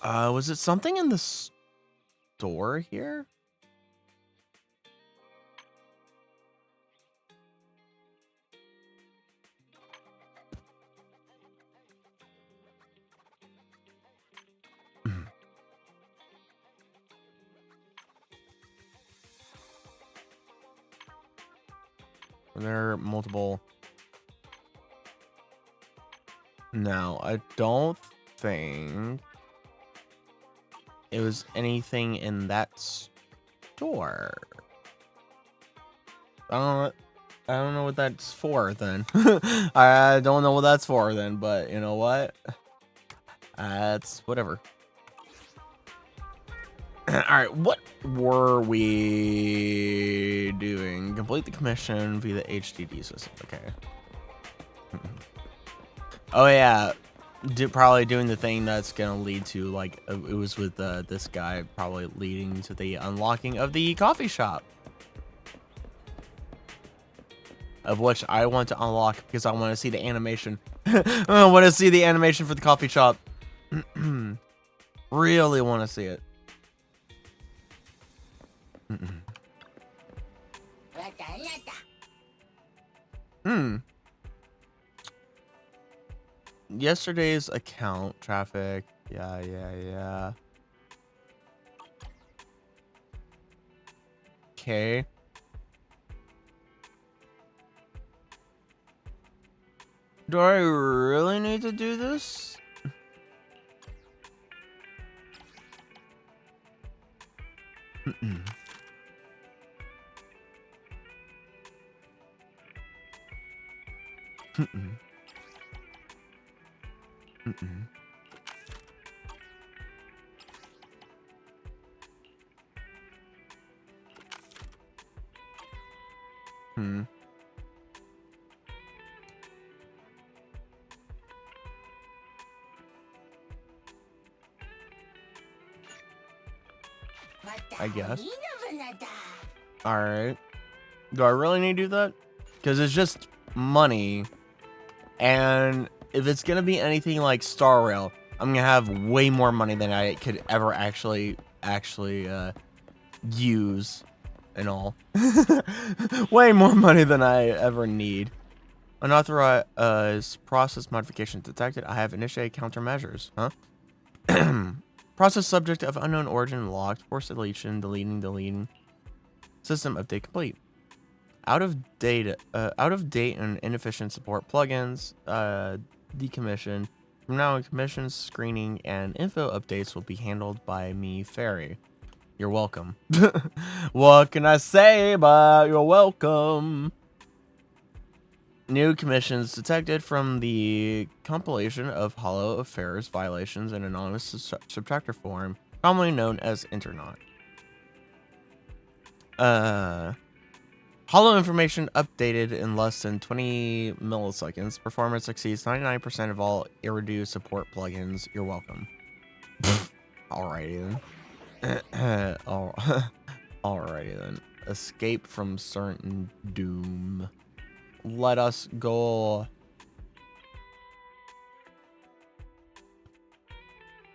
Was it something in the store here? Were there multiple? No, I don't think it was anything in that store. I don't know what that's for then. I don't know what that's for then, but you know what? That's whatever. Alright, what were we doing? Complete the commission via the HDD system. Okay. Oh yeah, probably doing the thing that's gonna lead to, like, it was with this guy, probably leading to the unlocking of the coffee shop. Of which I want to unlock because I want to see the animation. I want to see the animation for the coffee shop. Really want to see it. Yesterday's account traffic. Yeah. Okay. Do I really need to do this? Mm-mm. Mm-mm. Mm-mm. Hmm. I guess. Alright. Do I really need to do that? Because it's just money. And if it's going to be anything like Star Rail, I'm going to have way more money than I could ever actually use and all. Way more money than I ever need. Unauthorized process modification detected. I have initiated countermeasures. Huh? Process subject of unknown origin locked. Forced deletion. Deleting. System update complete. Out of date and inefficient support plugins. Decommission. From now on, commissions, screening, and info updates will be handled by me, Fairy. You're welcome. What can I say but you're welcome? New commissions detected from the compilation of Hollow Affairs violations in anonymous subtractor form, commonly known as Internaut. Hollow information updated in less than 20 milliseconds. Performance exceeds 99% of all Iridu support plugins. You're welcome. Alrighty then. Alrighty then. Escape from certain doom. Let us go.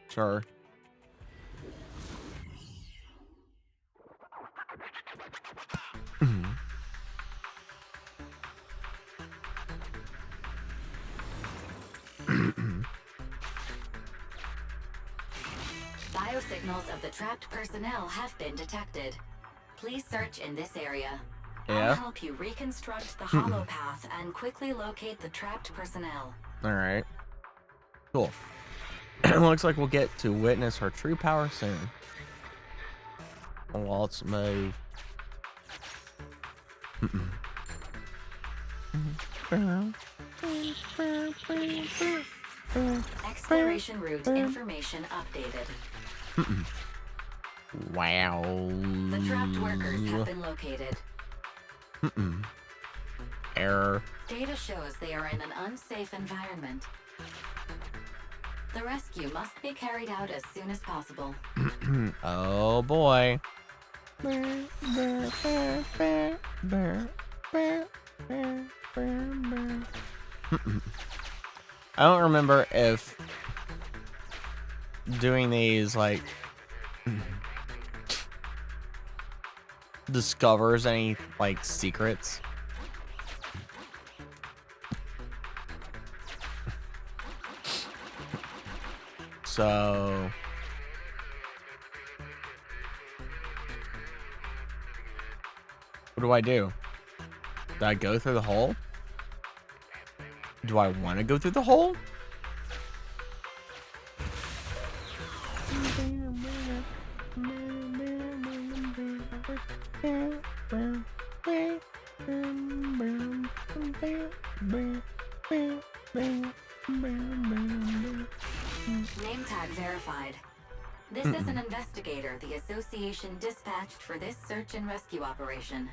Sure. Biosignals of the trapped personnel have been detected. Please search in this area. Yeah. I'll help you reconstruct the hollow path and quickly locate the trapped personnel. Alright. Cool. Looks like we'll get to witness her true power soon. Well, let's move. Exploration route information updated. Wow. The trapped workers have been located. Error. Data shows they are in an unsafe environment. The rescue must be carried out as soon as possible. Oh boy. I don't remember if doing these like discovers any like secrets. So what do I do? Do I go through the hole? Do I want to go through the hole? Name tag verified. This is an investigator the association dispatched for this search and rescue operation.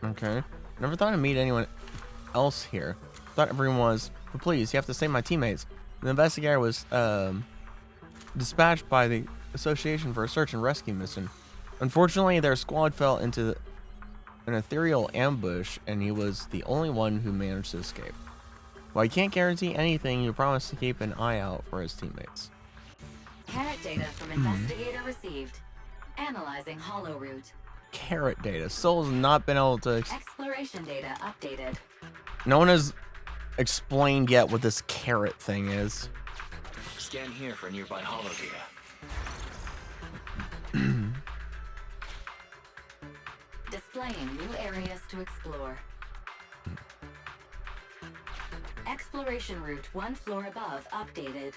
Okay. Never thought I'd meet anyone else here. Thought everyone was, but please, you have to save my teammates. The investigator was dispatched by the association for a search and rescue mission. Unfortunately, their squad fell into an ethereal ambush, and he was the only one who managed to escape. While I can't guarantee anything, you promise to keep an eye out for his teammates. Carrot data from investigator received. Analyzing hollow route. Carrot data. Soul's not been able to... Exploration data updated. No one has explained yet what this carrot thing is. Scan here for nearby hollow data. Displaying new areas to explore. Exploration route 1 floor above updated.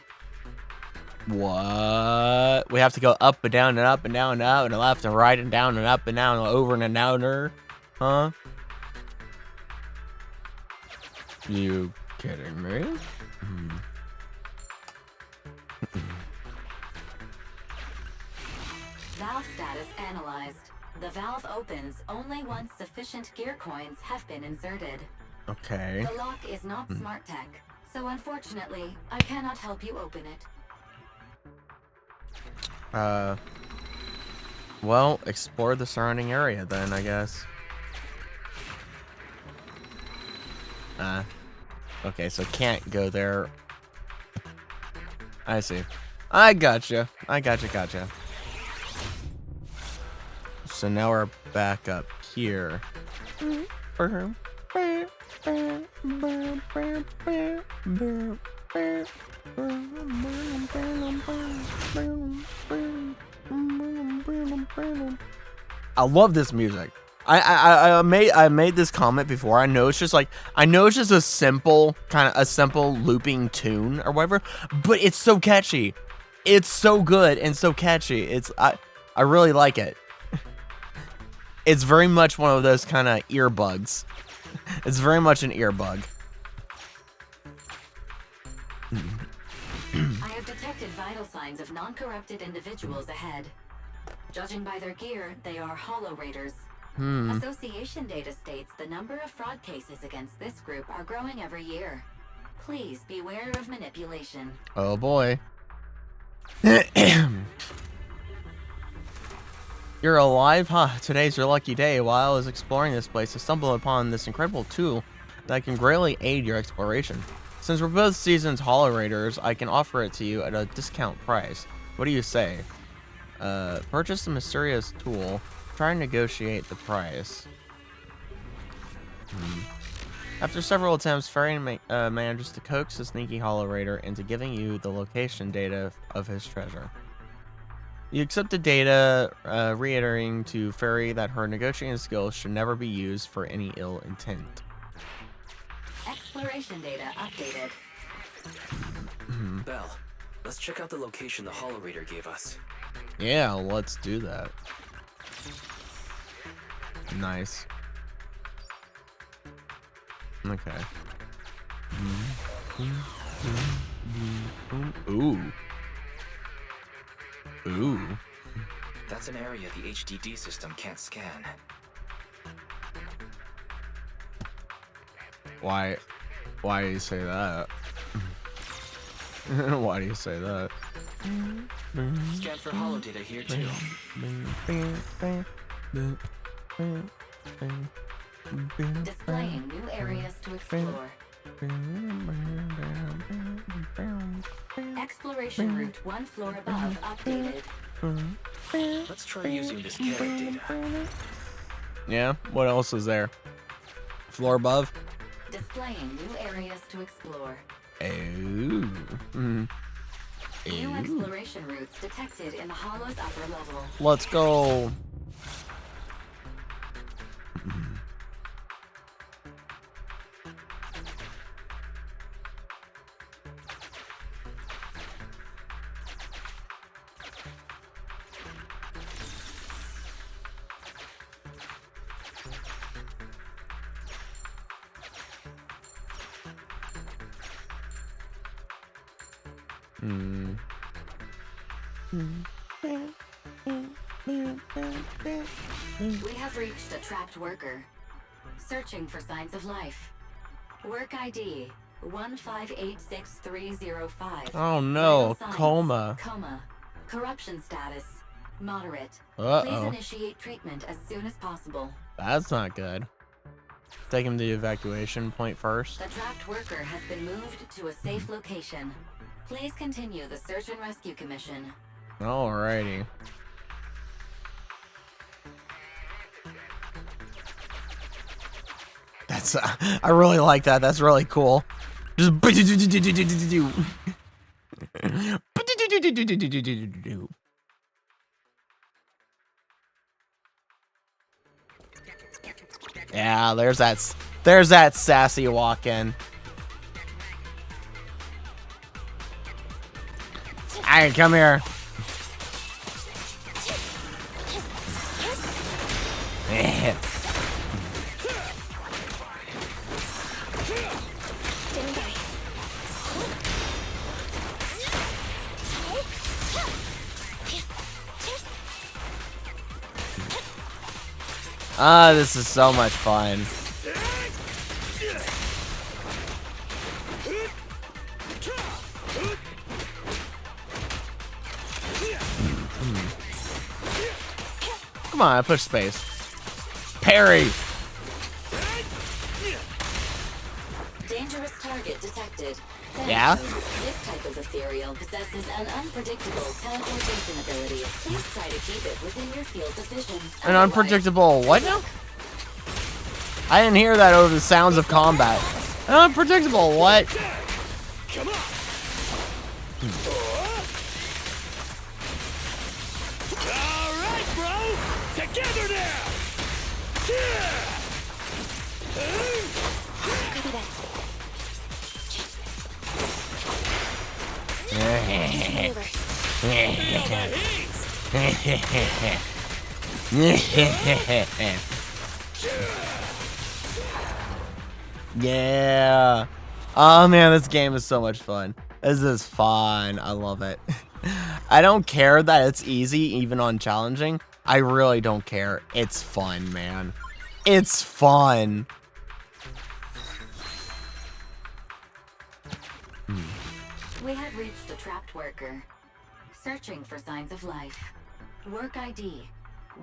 What? We have to go up and down and up and down and up and left and right and down and up and down and over and downer? Huh? You kidding me? Valve status analyzed. The valve opens only once sufficient gear coins have been inserted. Okay. The lock is not smart tech, so unfortunately, I cannot help you open it. Well, explore the surrounding area then, I guess. Okay, so can't go there. I see. I gotcha. Gotcha. So now we're back up here. I love this music. I made this comment before. I know it's just a simple looping tune or whatever, but it's so catchy. It's so good and so catchy. I really like it. It's very much one of those kind of earbugs. It's very much an earbug. I have detected vital signs of non-corrupted individuals ahead. Judging by their gear, they are Hollow Raiders. Association data states the number of fraud cases against this group are growing every year. Please beware of manipulation. Oh boy. You're alive, huh? Today's your lucky day. While I was exploring this place, I stumbled upon this incredible tool that can greatly aid your exploration. Since we're both seasoned Hollow Raiders, I can offer it to you at a discount price. What do you say? Purchase the mysterious tool. Try and negotiate the price. After several attempts, Fairy manages to coax the sneaky Hollow Raider into giving you the location data of his treasure. You accept the data, reiterating to Fairy that her negotiating skills should never be used for any ill intent. Exploration data updated. Belle, let's check out the location the Hollow Raider gave us. Yeah, let's do that. Nice. Okay. Ooh. Ooh. That's an area the HDD system can't scan. Why do you say that? Why do you say that? Scan for hollow data here too. Displaying new areas to explore. Exploration route one floor above updated. Let's try using this carrot data. Yeah, what else is there? Floor above? Displaying new areas to explore. Ooh. New exploration routes detected in the Hollow's upper level. Let's go. We have reached a trapped worker. Searching for signs of life. Work ID 1586305. Oh no, Vital signs, coma. Coma. Corruption status moderate. Please Uh-oh. initiate treatment as soon as possible. That's not good. Take him to the evacuation point first. The trapped worker has been moved to a safe location. Please continue the search and rescue commission. Alrighty. That's I really like that. That's really cool. Just yeah, there's that sassy walk in. Alright, come here. Ah, this is so much fun. Come on, I push space. Parry. Dangerous target detected. Yeah? This type of ethereal possesses an unpredictable teleportation ability. Please try to keep it within your field of vision. An unpredictable what now? I didn't hear that over the sounds of combat. An unpredictable what? Come on. All right, bro. Together now. Yeah. Oh man, this game is so much fun. This is fun. I love it. I don't care that it's easy, even on challenging. I really don't care. It's fun, man. It's fun. We have reached a trapped worker. Searching for signs of life. Work ID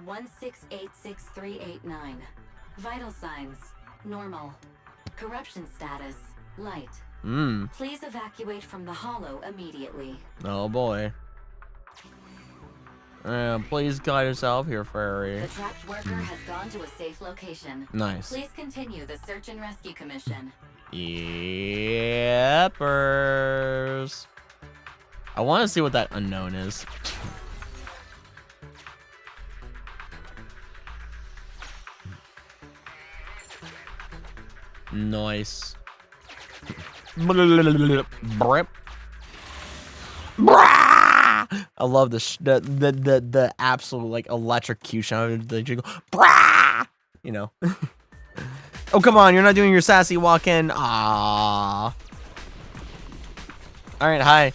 1686389. Vital signs normal. Corruption status light. Please evacuate from the hollow immediately. Oh boy. Please guide us out here, fairy. The trapped worker has gone to a safe location. Nice. Please continue the search and rescue commission. Yepers. I want to see what that unknown is. Nice. Brip. I love the absolute like electrocution of the jingle. You know. Oh come on, you're not doing your sassy walk in. Ah. All right, hi.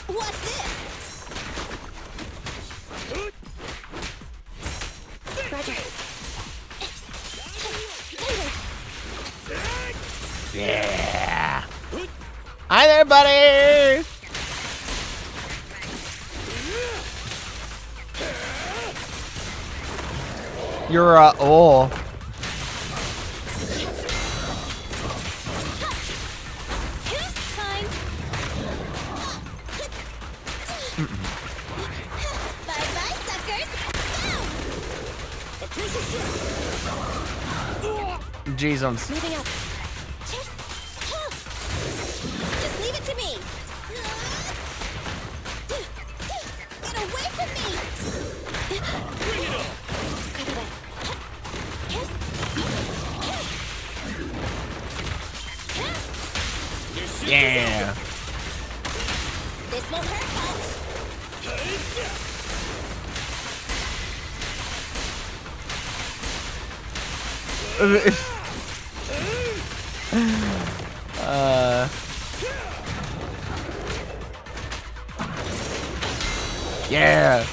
What's this? Roger. Yeah. Hi there, buddy. You're oh. Fine. Bye-bye, suckers. Jesus. Moving up. Just leave it to me. Get away from me. Bring it on. Copy that. Yeah. This won't hurt much. Yeah.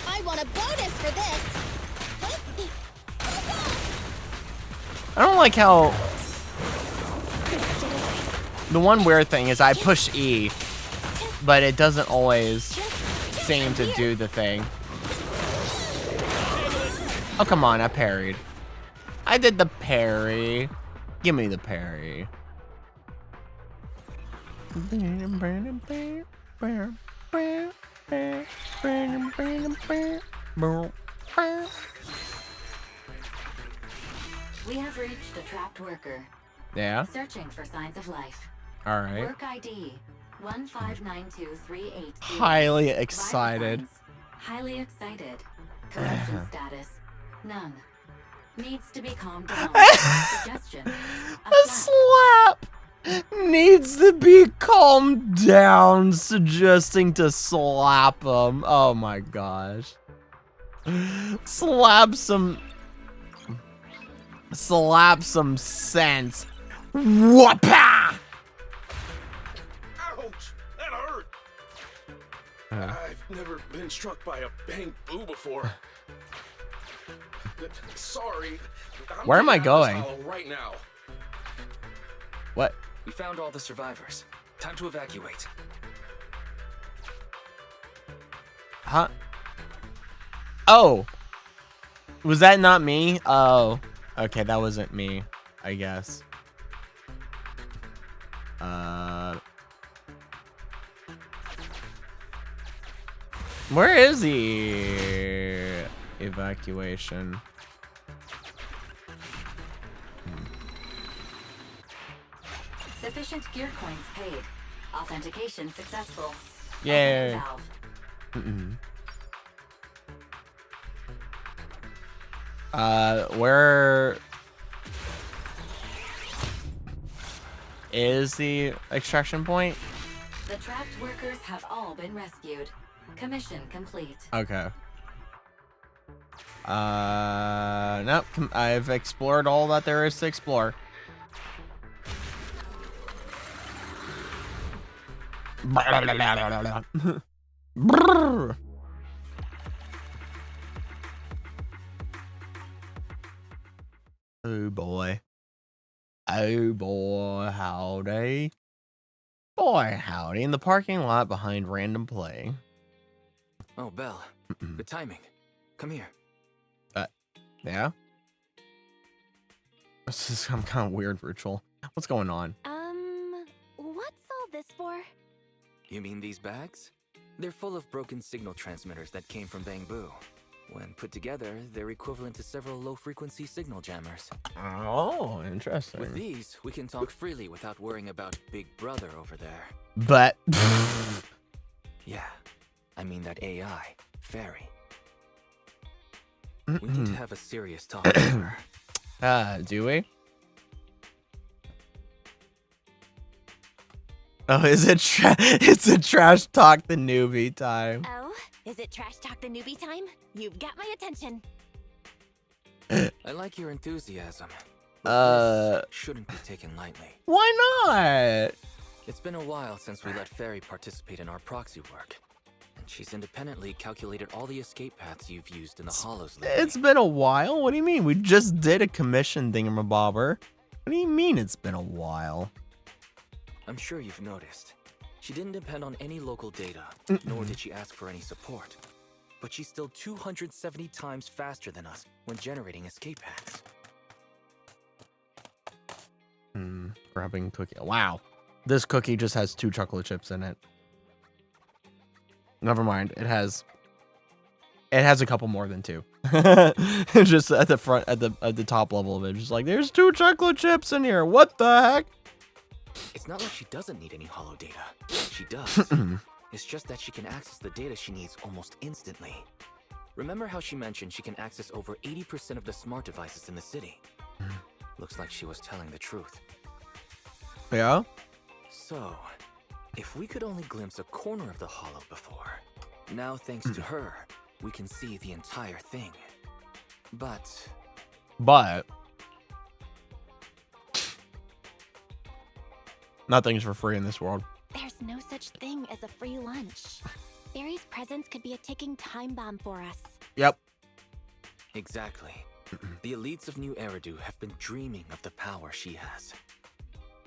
I want a bonus for this. I don't like how the one weird thing is I push E, but it doesn't always seem to do the thing. Oh, come on, I parried. I did the parry. Give me the parry. We have reached a trapped worker. Yeah, Searching for signs of life. all right. Work ID 159238. Highly Vital excited. signs. Highly excited. Correction status. None. Needs to be calmed down. Suggestion. A slap needs to be calmed down, suggesting to slap him. Oh my gosh. Slap some sense. Whoopah! Ouch! That hurt! I've never been struck by a bang boo before. Sorry. Where am I getting out of this going? hollow right now. What? We found all the survivors. Time to evacuate. Huh? Oh. Was that not me? Oh. Okay, that wasn't me, I guess. Where is the evacuation? Sufficient gear coins paid. Authentication successful. Yay. Opening valve. Where is the extraction point? The trapped workers have all been rescued. Commission complete. Okay. Nope. I've explored all that there is to explore. Brrr. Oh boy. Oh boy, howdy. Boy, howdy. In the parking lot behind Random Play. Oh, Belle. Good timing. Come here. Yeah? This is some kind of weird ritual. What's going on? What's all this for? You mean these bags? They're full of broken signal transmitters that came from Bangbu. When put together, they're equivalent to several low-frequency signal jammers. Oh, interesting. With these, we can talk freely without worrying about Big Brother over there. But Yeah, I mean that AI, Fairy. We need to have a serious talk with her. Do we? Oh, is it it's a trash talk the newbie time. Oh, is it trash talk the newbie time? You've got my attention. I like your enthusiasm. But this shouldn't be taken lightly. Why not? It's been a while since we let Fairy participate in our proxy work. And she's independently calculated all the escape paths you've used in the hollows lately. It's been a while. What do you mean? We just did a commission thingamabobber. What do you mean it's been a while? I'm sure you've noticed. She didn't depend on any local data, nor did she ask for any support. But she's still 270 times faster than us when generating escape paths. Grabbing cookie. Wow. This cookie just has 2 chocolate chips in it. Never mind. It has a couple more than 2. Just at the front, at the top level of it. Just like, there's 2 chocolate chips in here. What the heck? It's not like she doesn't need any hollow data. She does. It's just that she can access the data she needs almost instantly. Remember how she mentioned she can access over 80% of the smart devices in the city? Looks like she was telling the truth. Yeah? So, if we could only glimpse a corner of the hollow before, now thanks to her, we can see the entire thing. But nothing's for free in this world. There's no such thing as a free lunch. Barry's presence could be a ticking time bomb for us. Yep. exactly. The elites of New Eridu have been dreaming of the power she has.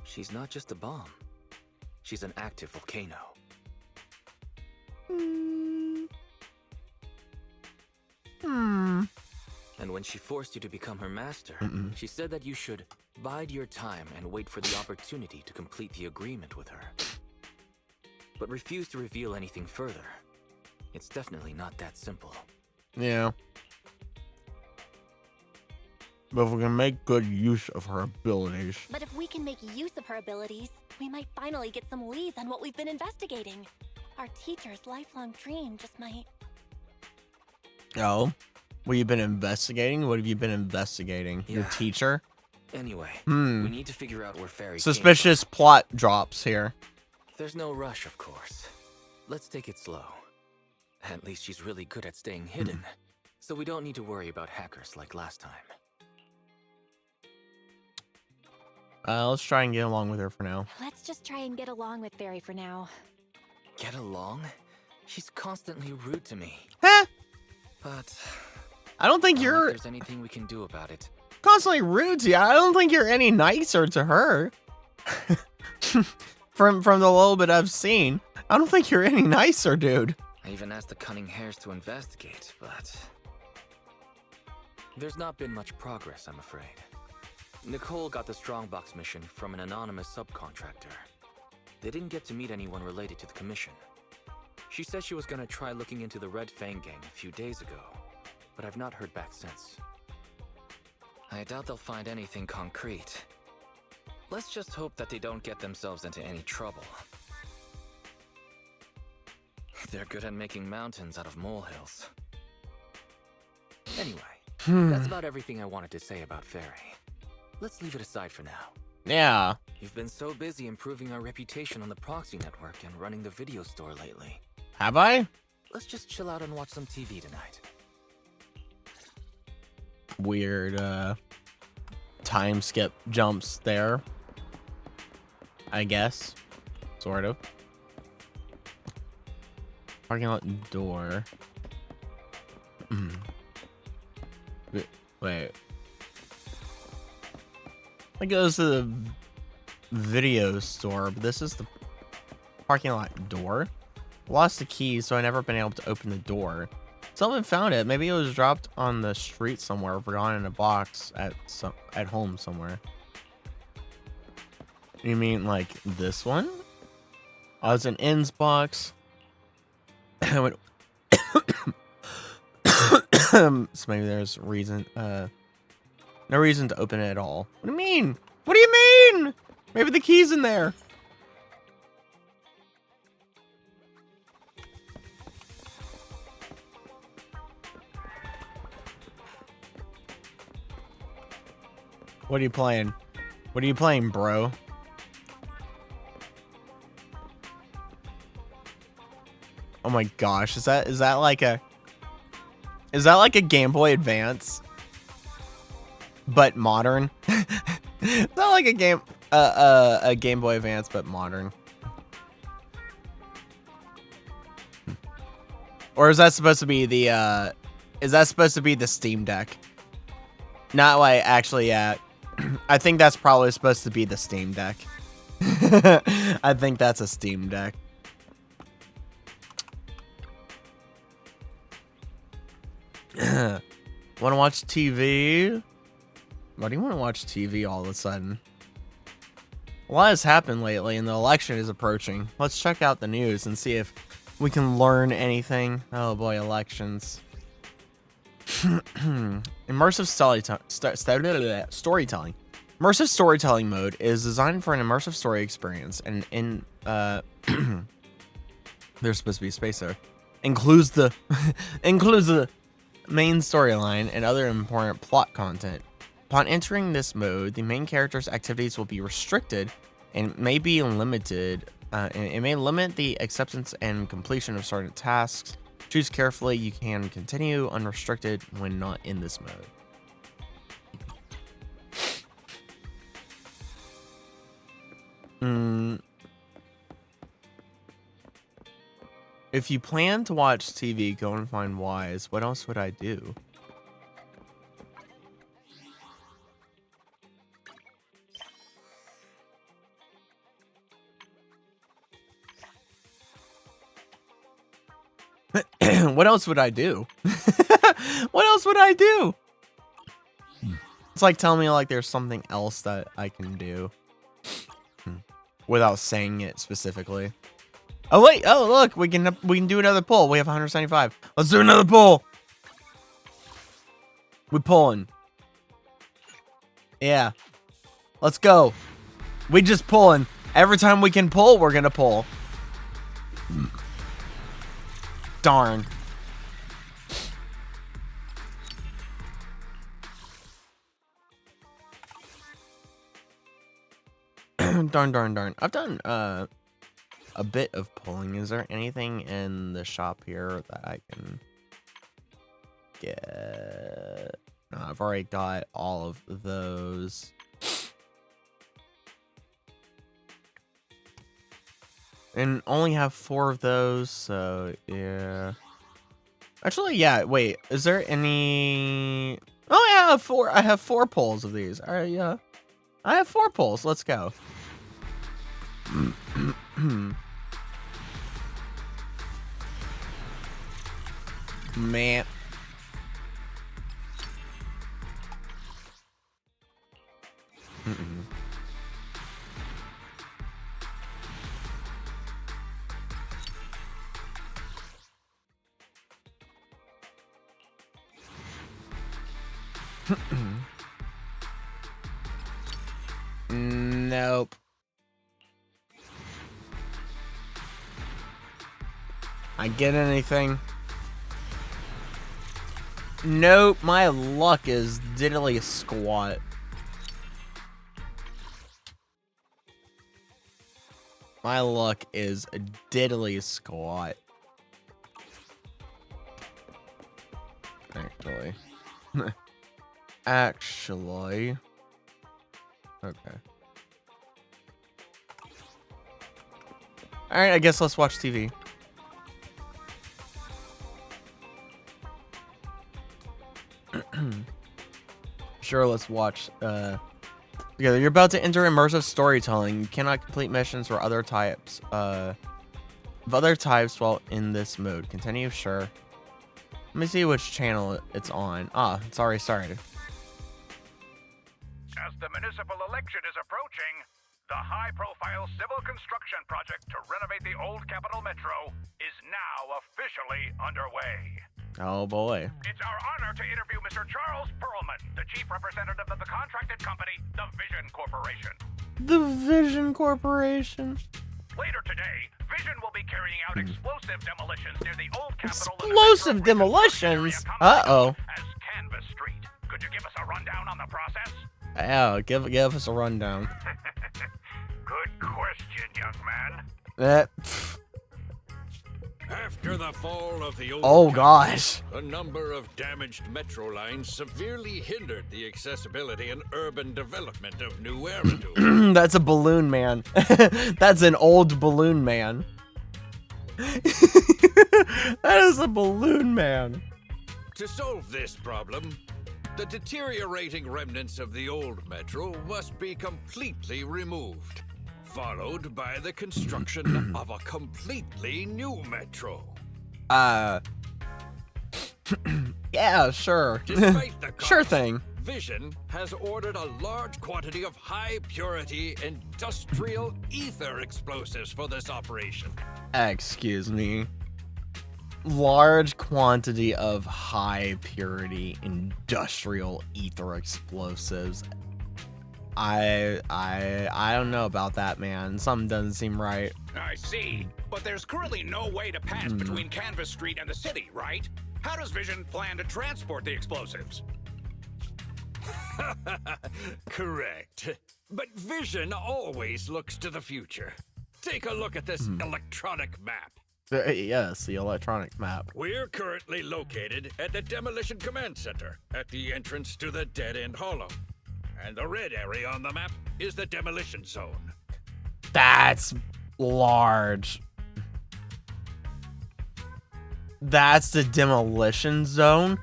She's not just a bomb. She's an active volcano. And when she forced you to become her master, she said that you should bide your time and wait for the opportunity to complete the agreement with her. But refused to reveal anything further. It's definitely not that simple. Yeah. But if we can make good use of her abilities. But if we can make use of her abilities, we might finally get some leads on what we've been investigating. Our teacher's lifelong dream just might... Oh? What you've been investigating? What have you been investigating? Your Yeah. teacher? Anyway, Hmm. we need to figure out where Fairy came Suspicious plot drops here. from. There's no rush, of course. Let's take it slow. At least she's really good at staying hidden, so we don't need to worry about hackers like last time. Let's try and get along with her for now. Let's just try and get along with Fairy for now. Get along? She's constantly rude to me. Huh? But I don't think I don't you're think there's anything we can do about it. constantly rude to you. I don't think you're any nicer to her. from the little bit I've seen, I don't think you're any nicer, dude. I even asked the Cunning Hares to investigate, but there's not been much progress, I'm afraid. Nicole got the Strongbox mission from an anonymous subcontractor. They didn't get to meet anyone related to the commission. She said she was gonna try looking into the Red Fang gang a few days ago, but I've not heard back since. I doubt they'll find anything concrete. Let's just hope that they don't get themselves into any trouble. They're good at making mountains out of molehills. Anyway, that's about everything I wanted to say about Fairy. Let's leave it aside for now. Yeah. You've been so busy improving our reputation on the proxy network and running the video store lately. Have I? Let's just chill out and watch some TV tonight. Weird, time skip jumps there. I guess. Sort of. Parking lot door. Wait. It goes to the video store, but this is the parking lot door. Lost the key, so I never been able to open the door. Someone found it. Maybe it was dropped on the street somewhere, forgotten in a box at home somewhere. You mean like this one? Oh, it's an ins box. So maybe there's reason, no reason to open it at all. What do you mean? What do you mean? Maybe the key's in there. What are you playing? What are you playing, bro? Oh my gosh, is that like a Game Boy Advance but modern? Is that like a Game Boy Advance but modern? Or is that supposed to be the Steam Deck? Not like actually, yeah. I think that's probably supposed to be the Steam Deck. I think that's a Steam Deck. Want to watch TV? Why do you want to watch TV all of a sudden? A lot has happened lately and the election is approaching. Let's check out the news and see if we can learn anything. Oh boy, elections. Immersive storytelling. Immersive storytelling mode is designed for an immersive story experience, and there's supposed to be space there. Includes the main storyline and other important plot content. Upon entering this mode, the main character's activities will be restricted and may be limited. It may limit the acceptance and completion of certain tasks. Choose carefully. You can continue unrestricted when not in this mode. If you plan to watch TV, go and find Wise. What else would I do? What else would I do? What else would I do? It's like telling me like there's something else that I can do without saying it specifically. Oh wait, oh look, we can do another pull. We have 175. Let's do another pull. We're pulling. Yeah. Let's go. We just pulling. Every time we can pull, we're gonna pull. Darn. Darn. I've done a bit of pulling. Is there anything in the shop here that I can get? No, I've already got all of those. And only have 4 of those, so yeah. Actually, yeah, wait. Is there any... Oh, yeah, I have 4. I have 4 pulls of these. All right, yeah. I have 4 pulls. Let's go. Man. Nope. I get anything? Nope, my luck is diddly squat. My luck is diddly squat. Actually. Actually. Okay. Alright, I guess let's watch TV. Sure, let's watch together. You're about to enter immersive storytelling. You cannot complete missions or other types while in this mode. Continue, sure. Let me see which channel it's on. Ah, it's already started. As the municipal election is approaching, the high-profile civil construction project to renovate the old Capital Metro is now officially underway. Oh boy. It's our honor to interview Mr. Charles Perlman, the chief representative of the contracted company, the Vision Corporation. The Vision Corporation. Later today, Vision will be carrying out explosive demolitions near the old Capital. Explosive demolitions? Uh-oh. As Canvas Street. Could you give us a rundown on the process? Yeah, give us a rundown. Good question, young man. After the fall of the old Oh gosh. a number of damaged metro lines severely hindered the accessibility and urban development of New Eridu. That's a balloon man. That's an old balloon man. That is a balloon man. To solve this problem, the deteriorating remnants of the old metro must be completely removed, followed by the construction of a completely new metro. Yeah, sure. Despite the cost, Sure thing. Vision has ordered a large quantity of high-purity industrial ether explosives for this operation. Excuse me. Large quantity of high purity industrial ether explosives. I don't know about that, man. Something doesn't seem right. I see. But there's currently no way to pass between Canvas Street and the city, right? How does Vision plan to transport the explosives? Correct. But Vision always looks to the future. Take a look at this electronic map. Yes, the electronic map. We're currently located at the Demolition Command Center, at the entrance to the Dead End Hollow. And the red area on the map is the demolition zone. That's large. That's the demolition zone?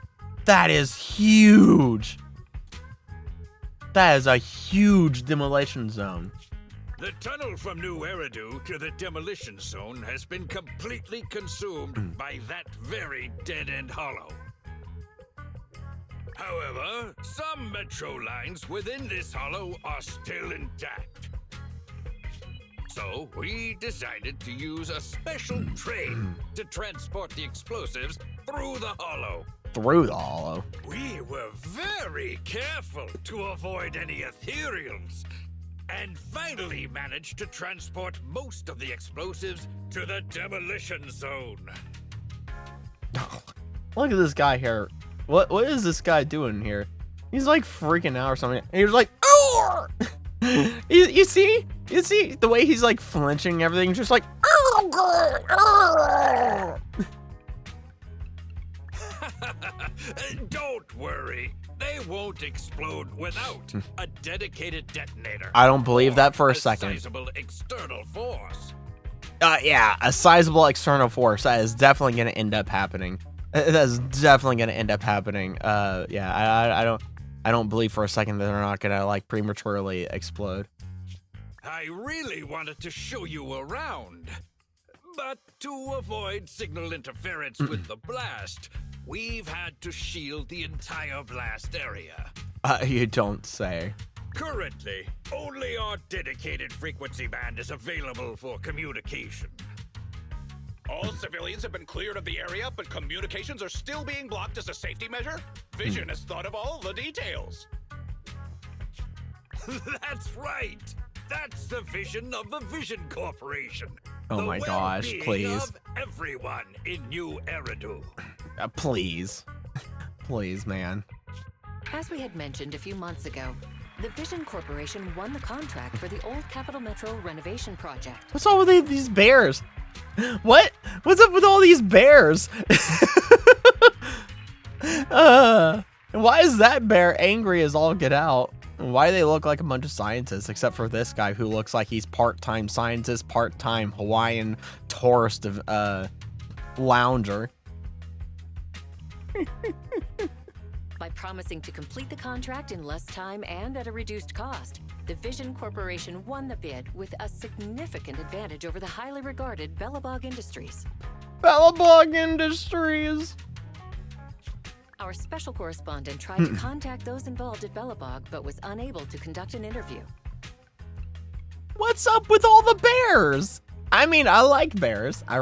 That is huge. That is a huge demolition zone. The tunnel from New Eridu to the demolition zone has been completely consumed by that very dead-end hollow. However, some metro lines within this hollow are still intact. So we decided to use a special train to transport the explosives through the hollow. Through the hollow. We were very careful to avoid any ethereals. and finally managed to transport most of the explosives to the demolition zone. Look at this guy here. What is this guy doing here? He's like freaking out or something. And he's like, oh! you see the way he's like flinching and everything, just like, Don't worry, they won't explode without a dedicated detonator. I don't believe that for a a second. Sizable external force. Yeah, a sizable external force. That is definitely going to end up happening. That's definitely going to end up happening. Yeah, I don't believe for a second that they're not going to like prematurely explode. I really wanted to show you around, but to avoid signal interference with the blast, we've had to shield the entire blast area. You don't say. Currently, only our dedicated frequency band is available for communication. All civilians have been cleared of the area, but communications are still being blocked as a safety measure? Vision has thought of all the details. That's right. That's the vision of the Vision Corporation. Oh The my gosh, well-being please. Of everyone in New Eridu. Please. Please, man. As we had mentioned a few months ago, the Vision Corporation won the contract for the Old Capital Metro renovation project. What's all with these bears? What? What's up with all these bears? And why is that bear angry as all get out? And why do they look like a bunch of scientists, except for this guy who looks like he's part-time scientist, part-time Hawaiian tourist lounger. By promising to complete the contract in less time and at a reduced cost, the Vision Corporation won the bid with a significant advantage over the highly regarded Bellabog Industries. Bellabog Industries. Our special correspondent tried to contact those involved at Bellabog, but was unable to conduct an interview. What's up with all the bears? I mean, I like bears. I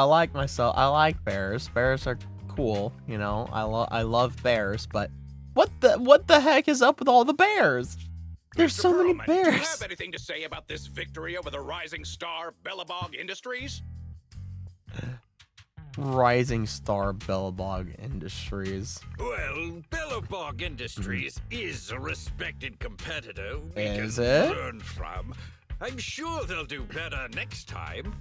like myself. I like bears. Bears are cool. You know, I love bears. But what the heck is up with all the bears? There's Mr. so many Perlman, do you bears. have anything to say about this victory over the rising star Bellabog Industries? Rising star Bellabog Industries. Well, Bellabog Industries is a respected competitor we Is can it? learn from. I'm sure they'll do better next time.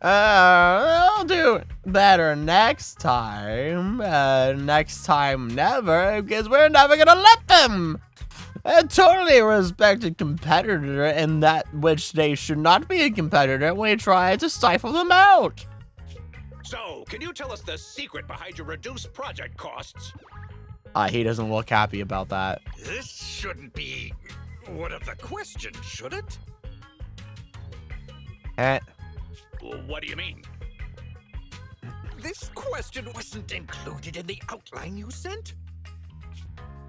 I'll do better next time. Next time never, because we're never gonna let them. A totally respected competitor, and that which they should not be a competitor, we try to stifle them out. So, can you tell us the secret behind your reduced project costs? He doesn't look happy about that. This shouldn't be one of the questions, should it? What do you mean? This question wasn't included in the outline you sent?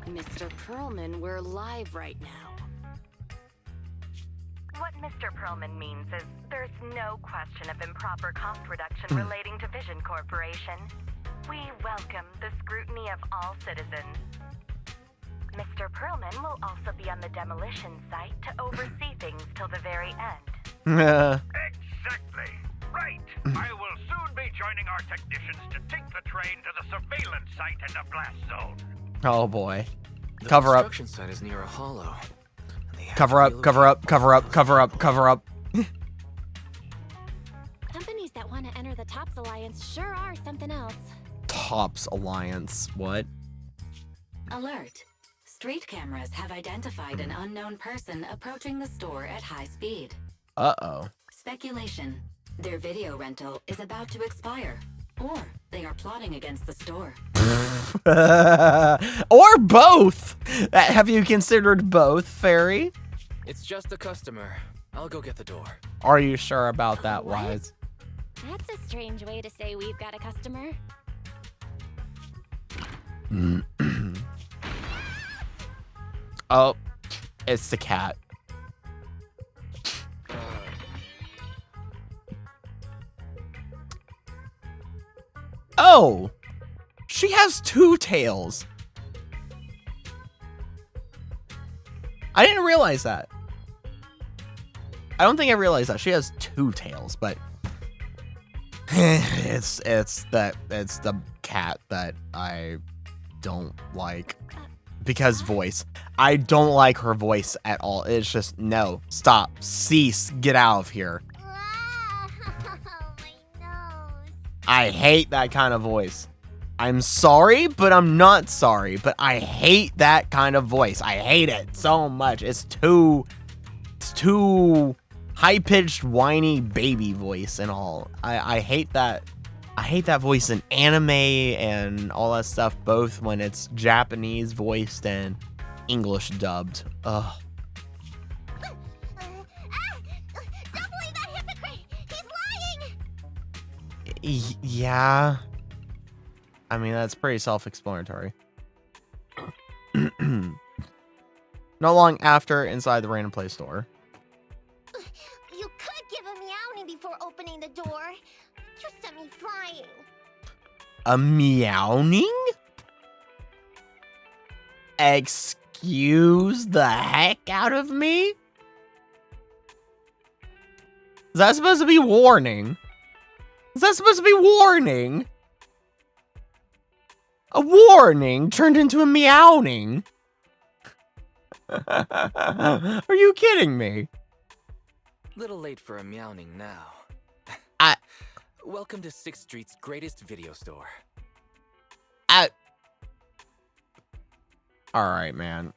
Mr. Perlman, we're live right now. What Mr. Perlman means is there's no question of improper cost reduction relating to Vision Corporation. We welcome the scrutiny of all citizens. Mr. Perlman will also be on the demolition site to oversee things till the very end. Exactly. Right. I will soon be joining our technicians to take the train to the surveillance site in the blast zone. Oh boy. The Cover up. construction site is near a hollow. and they have Cover to up, cover up, relocate- cover up, cover up, cover up. Companies that want to enter the TOPS Alliance sure are something else. Tops Alliance. What? Alert. Street cameras have identified an unknown person approaching the store at high speed. Uh-oh. Speculation. Their video rental is about to expire. Or they are plotting against the store. Or both. Have you considered both, Fairy? It's just a customer. I'll go get the door. Are you sure about that, What? Wise? That's a strange way to say we've got a customer. Oh, it's the cat. Oh, she has two tails. I didn't realize that. I don't think I realized that she has 2 tails, but it's the cat that I don't like because voice. I don't like her voice at all. It's just no, stop, cease, get out of here. My nose. I hate that kind of voice. I'm sorry, but I'm not sorry, but I hate that kind of voice. I hate it so much. It's too high-pitched, whiny baby voice and all. I hate that. I hate that voice in anime and all that stuff, both when it's Japanese voiced and English dubbed. Ugh. Don't believe that hypocrite! He's lying! Yeah. I mean, that's pretty self-explanatory. Not long after, inside the random play store. You could give a meowing before opening the door. You sent me flying. A meowing? Excuse the heck out of me? Is that supposed to be warning? Is that supposed to be warning? A warning turned into a meowing? Are you kidding me? Little late for a meowing now. I- Welcome to 6th Street's greatest video store. Alright, man.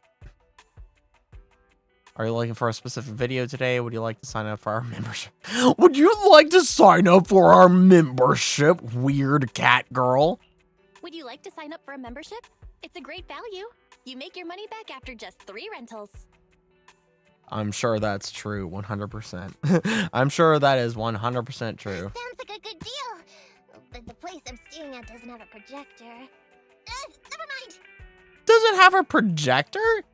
Are you looking for a specific video today? Would you like to sign up for our membership? Would you like to sign up for our membership, weird cat girl? Would you like to sign up for a membership? It's a great value. You make your money back after just 3 rentals. I'm sure that's true, 100%. I'm sure that is 100% true. Sounds like a good deal. But the place I'm staying at doesn't have a projector. Never mind. Does it have a projector?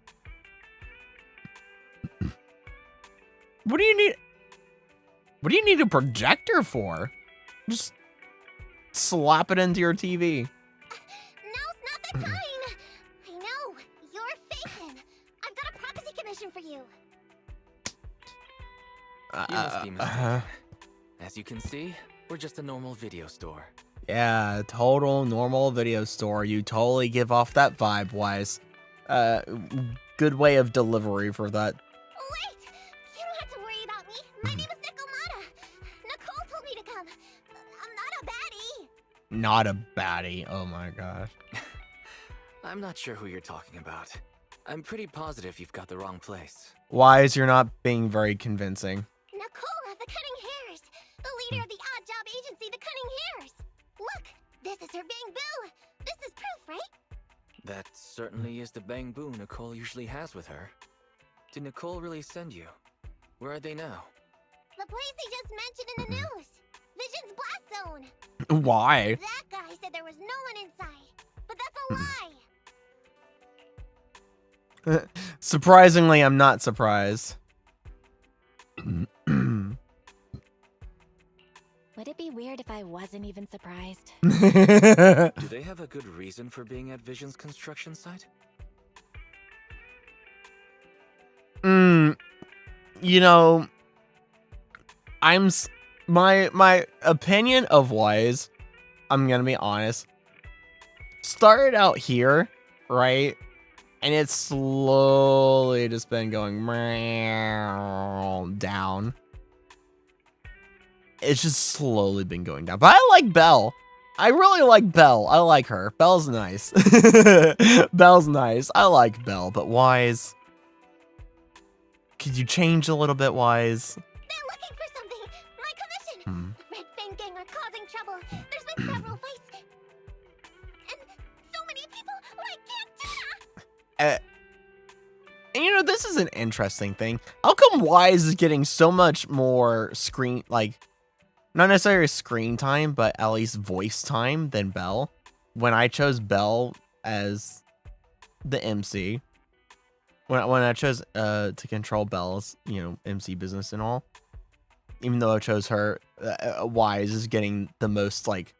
What do you need? What do you need a projector for? Just slap it into your TV. Now's not the time. I know. You're faking. I've got a prophecy commission for you. You must be mistaken. As you can see, we're just a normal video store. Yeah, total normal video store. You totally give off that vibe, Wise. Good way of delivery for that. Wait! You don't have to worry about me. My name is Nicomata. Nicole told me to come. I'm not a baddie. Not a baddie. Oh my gosh. I'm not sure who you're talking about. I'm pretty positive you've got the wrong place. Wise, you're not being very convincing. Nicole of the Cunning Hairs. The leader of the odd job agency, the Cunning Hairs. Look, this is her Bang Boo. This is proof, right? That certainly is the bang boo Nicole usually has with her. Did Nicole really send you? Where are they now? The place he just mentioned in the news. Vision's Blast Zone. Why? That guy said there was no one inside. But that's a lie. Surprisingly, I'm not surprised. Would it be weird if I wasn't even surprised? Do they have a good reason for being at Vision's construction site? You know, my opinion of Wise, I'm gonna be honest, started out here, right? And it's slowly just been going down. It's just slowly been going down. But I like Belle. I really like Belle. I like her. Belle's nice. Belle's nice. I like Belle, but Wise, could you change a little bit, Wise? They're looking for something. My commission. The Red Fang Gang are causing trouble. There's been several fights. And so many people. I can't do that. And you know, this is an interesting thing. How come Wise is getting so much more screen, like, not necessarily screen time, but at least voice time than Belle? When I chose Belle as the MC, when I chose to control Belle's, you know, MC business and all, even though I chose her, Wise is getting the most, like,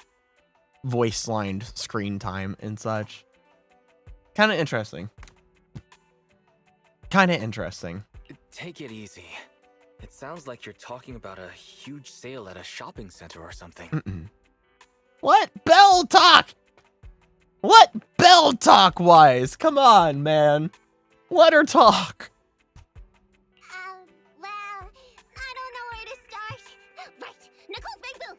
voice lined screen time and such. Kind of interesting. Kind of interesting. Take it easy. It sounds like you're talking about a huge sale at a shopping center or something. What bell talk? What bell talk wise? Come on, man. Let her talk. Well, I don't know where to start. Right, Nicole's Big Boo.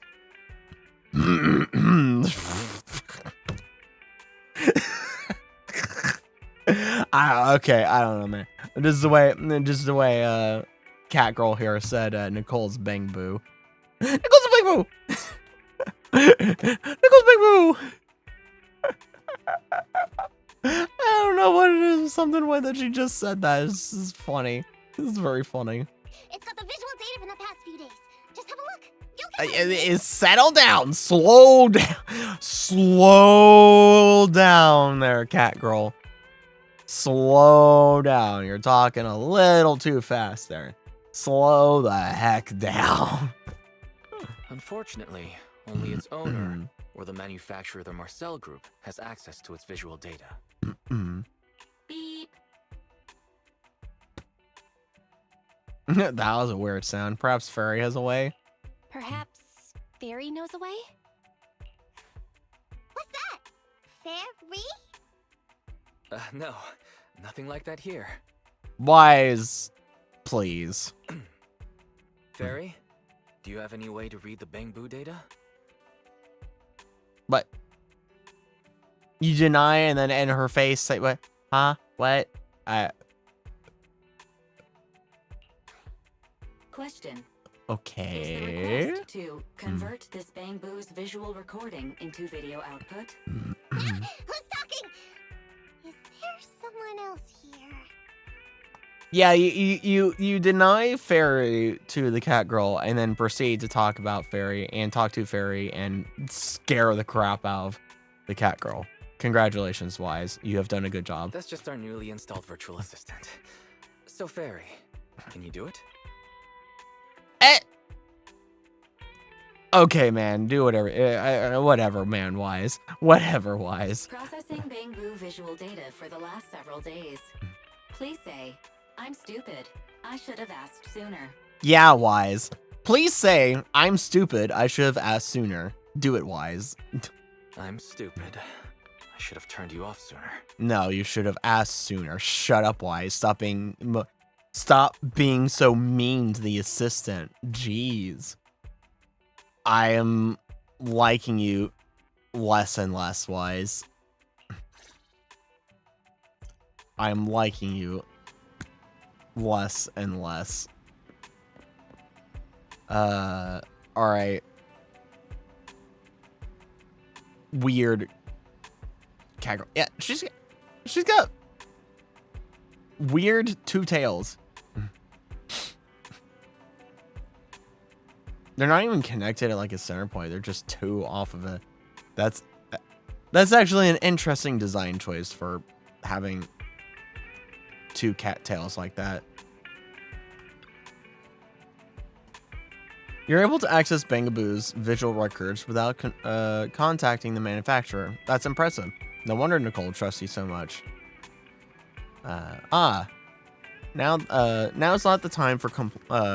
Okay, I don't know, man. This is the way Cat Girl here said Nicole's Bang Boo. Nicole's Bang Boo. Nicole's Bang Boo. I don't know what it is. Something way that she just said that. This is funny. This is very funny. It's got the visual data from the past few days. Just have a look. You'll get it. Settle down. Slow down. Slow down there, Cat Girl. Slow down. You're talking a little too fast there. Slow the heck down. Unfortunately, only its owner, or the manufacturer of the Marcel Group, has access to its visual data. Beep. That was a weird sound. Perhaps Fairy has a way. Perhaps Fairy knows a way? What's that? Fairy? No, nothing like that here. Wise, please. Fairy, do you have any way to read the Bang Boo data? But you deny and then in her face say what? Huh? What? Question. Is Okay. the request to convert this Bang Boo's visual recording into video output? Who's talking? Is there someone else here? Yeah, you deny Fairy to the Cat Girl and then proceed to talk about Fairy and talk to Fairy and scare the crap out of the Cat Girl. Congratulations, Wise. You have done a good job. That's just our newly installed virtual assistant. So, Fairy, can you do it? Okay, man. Do whatever. Whatever, man. Wise. Whatever, Wise. Processing Bang Boo visual data for the last several days. Please say, I'm stupid. I should have asked sooner. Yeah, Wise. Please say, I'm stupid. I should have asked sooner. Do it, Wise. I'm stupid. I should have turned you off sooner. No, you should have asked sooner. Shut up, Wise. Stop being so mean to the assistant. Jeez. I am liking you less and less, Wise. I'm liking you less and less. Alright. Weird Cat Girl. Yeah, she's got weird two tails. They're not even connected at like a center point. They're just two off of it. That's actually an interesting design choice for having two cat tails like that. You're able to access Bangaboo's visual records without contacting the manufacturer. That's impressive. No wonder Nicole trusts you so much. Now it's not the time for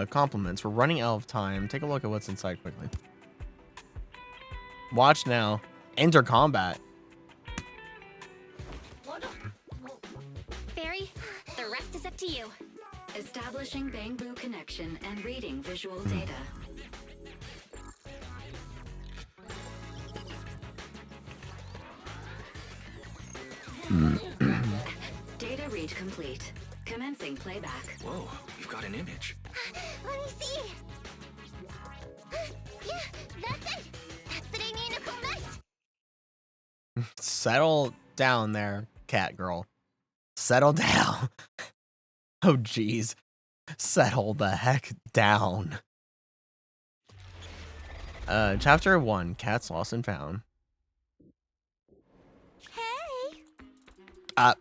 compliments. We're running out of time. Take a look at what's inside quickly. Watch now. Enter combat. Fairy, the rest is up to you. Establishing Bang Boo connection and reading visual data. Data read complete. Commencing playback. Whoa, you've got an image. Let me see. Yeah, that's it. That's the day me and Nicole met. Settle down there, Cat Girl. Settle down. Oh, jeez. Settle the heck down. Chapter 1, Cats Lost and Found. Hey.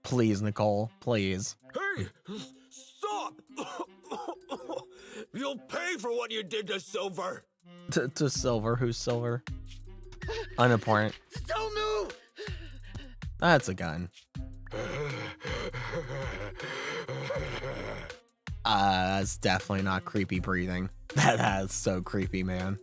Please, Nicole, please. Hey, stop! You'll pay for what you did to Silver. To Silver, who's Silver? Unimportant. Don't move! That's a gun. That's definitely not creepy breathing. That's so creepy, man.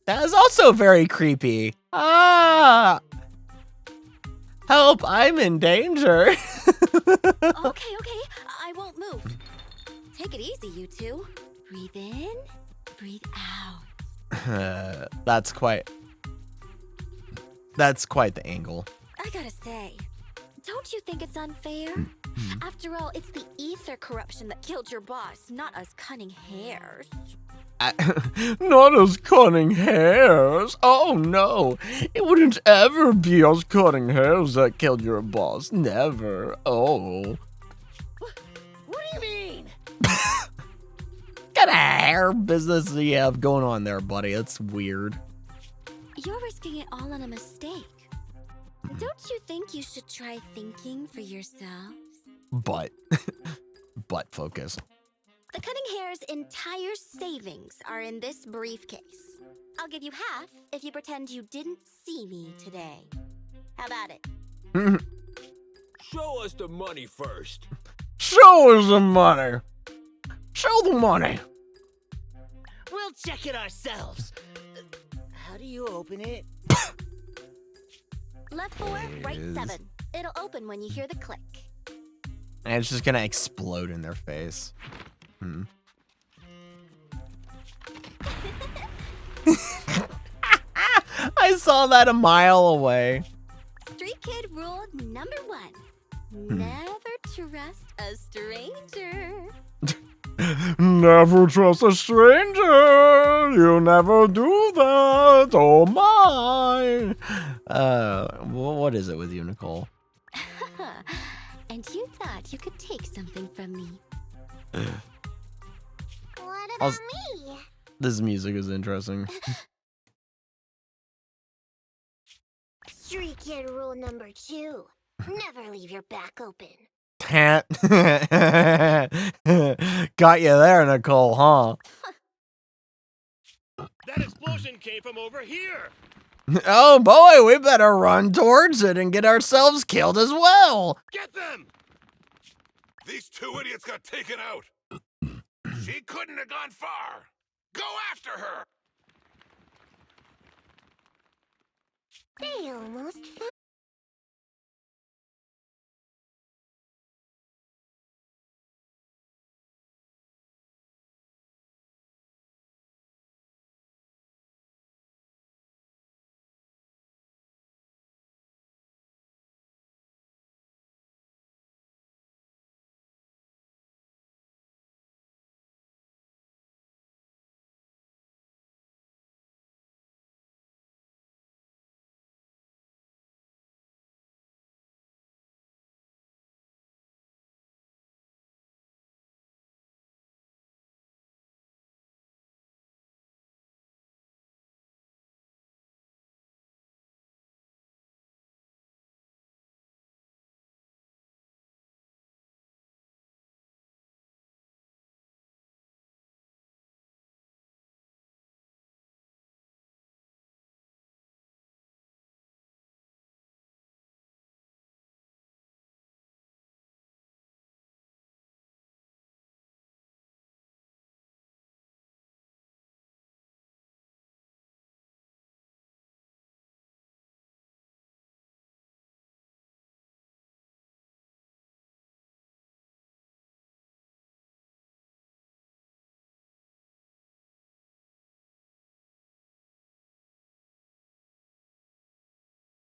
That is also very creepy. Ah! Help, I'm in danger. Okay, I won't move. Take it easy, you two. Breathe in, breathe out. That's quite the angle. I gotta say, don't you think it's unfair? After all, it's the ether corruption that killed your boss, not us cunning hares. Not us cutting hairs. Oh no, it wouldn't ever be us cutting hairs that killed your boss. Never. Oh. What do you mean? What kind of hair business do you have going on there, buddy? That's weird. You're risking it all on a mistake. Don't you think you should try thinking for yourselves? Butt focus. The cunning hare's entire savings are in this briefcase. I'll give you half if you pretend you didn't see me today. How about it? Show us the money first. Show us the money. Show the money. We'll check it ourselves. How do you open it? Left 4, right 7. It'll open when you hear the click. And it's just gonna explode in their face. I saw that a mile away. Street kid rule number 1. Never trust a stranger. Never trust a stranger. You never do that. Oh my. What is it with you, Nicole? And you thought you could take something from me. What about me? This music is interesting. Street kid rule number 2. Never leave your back open. Got you there, Nicole, huh? That explosion came from over here. Oh boy, we better run towards it and get ourselves killed as well. Get them! These 2 idiots got taken out. She couldn't have gone far. Go after her. They almost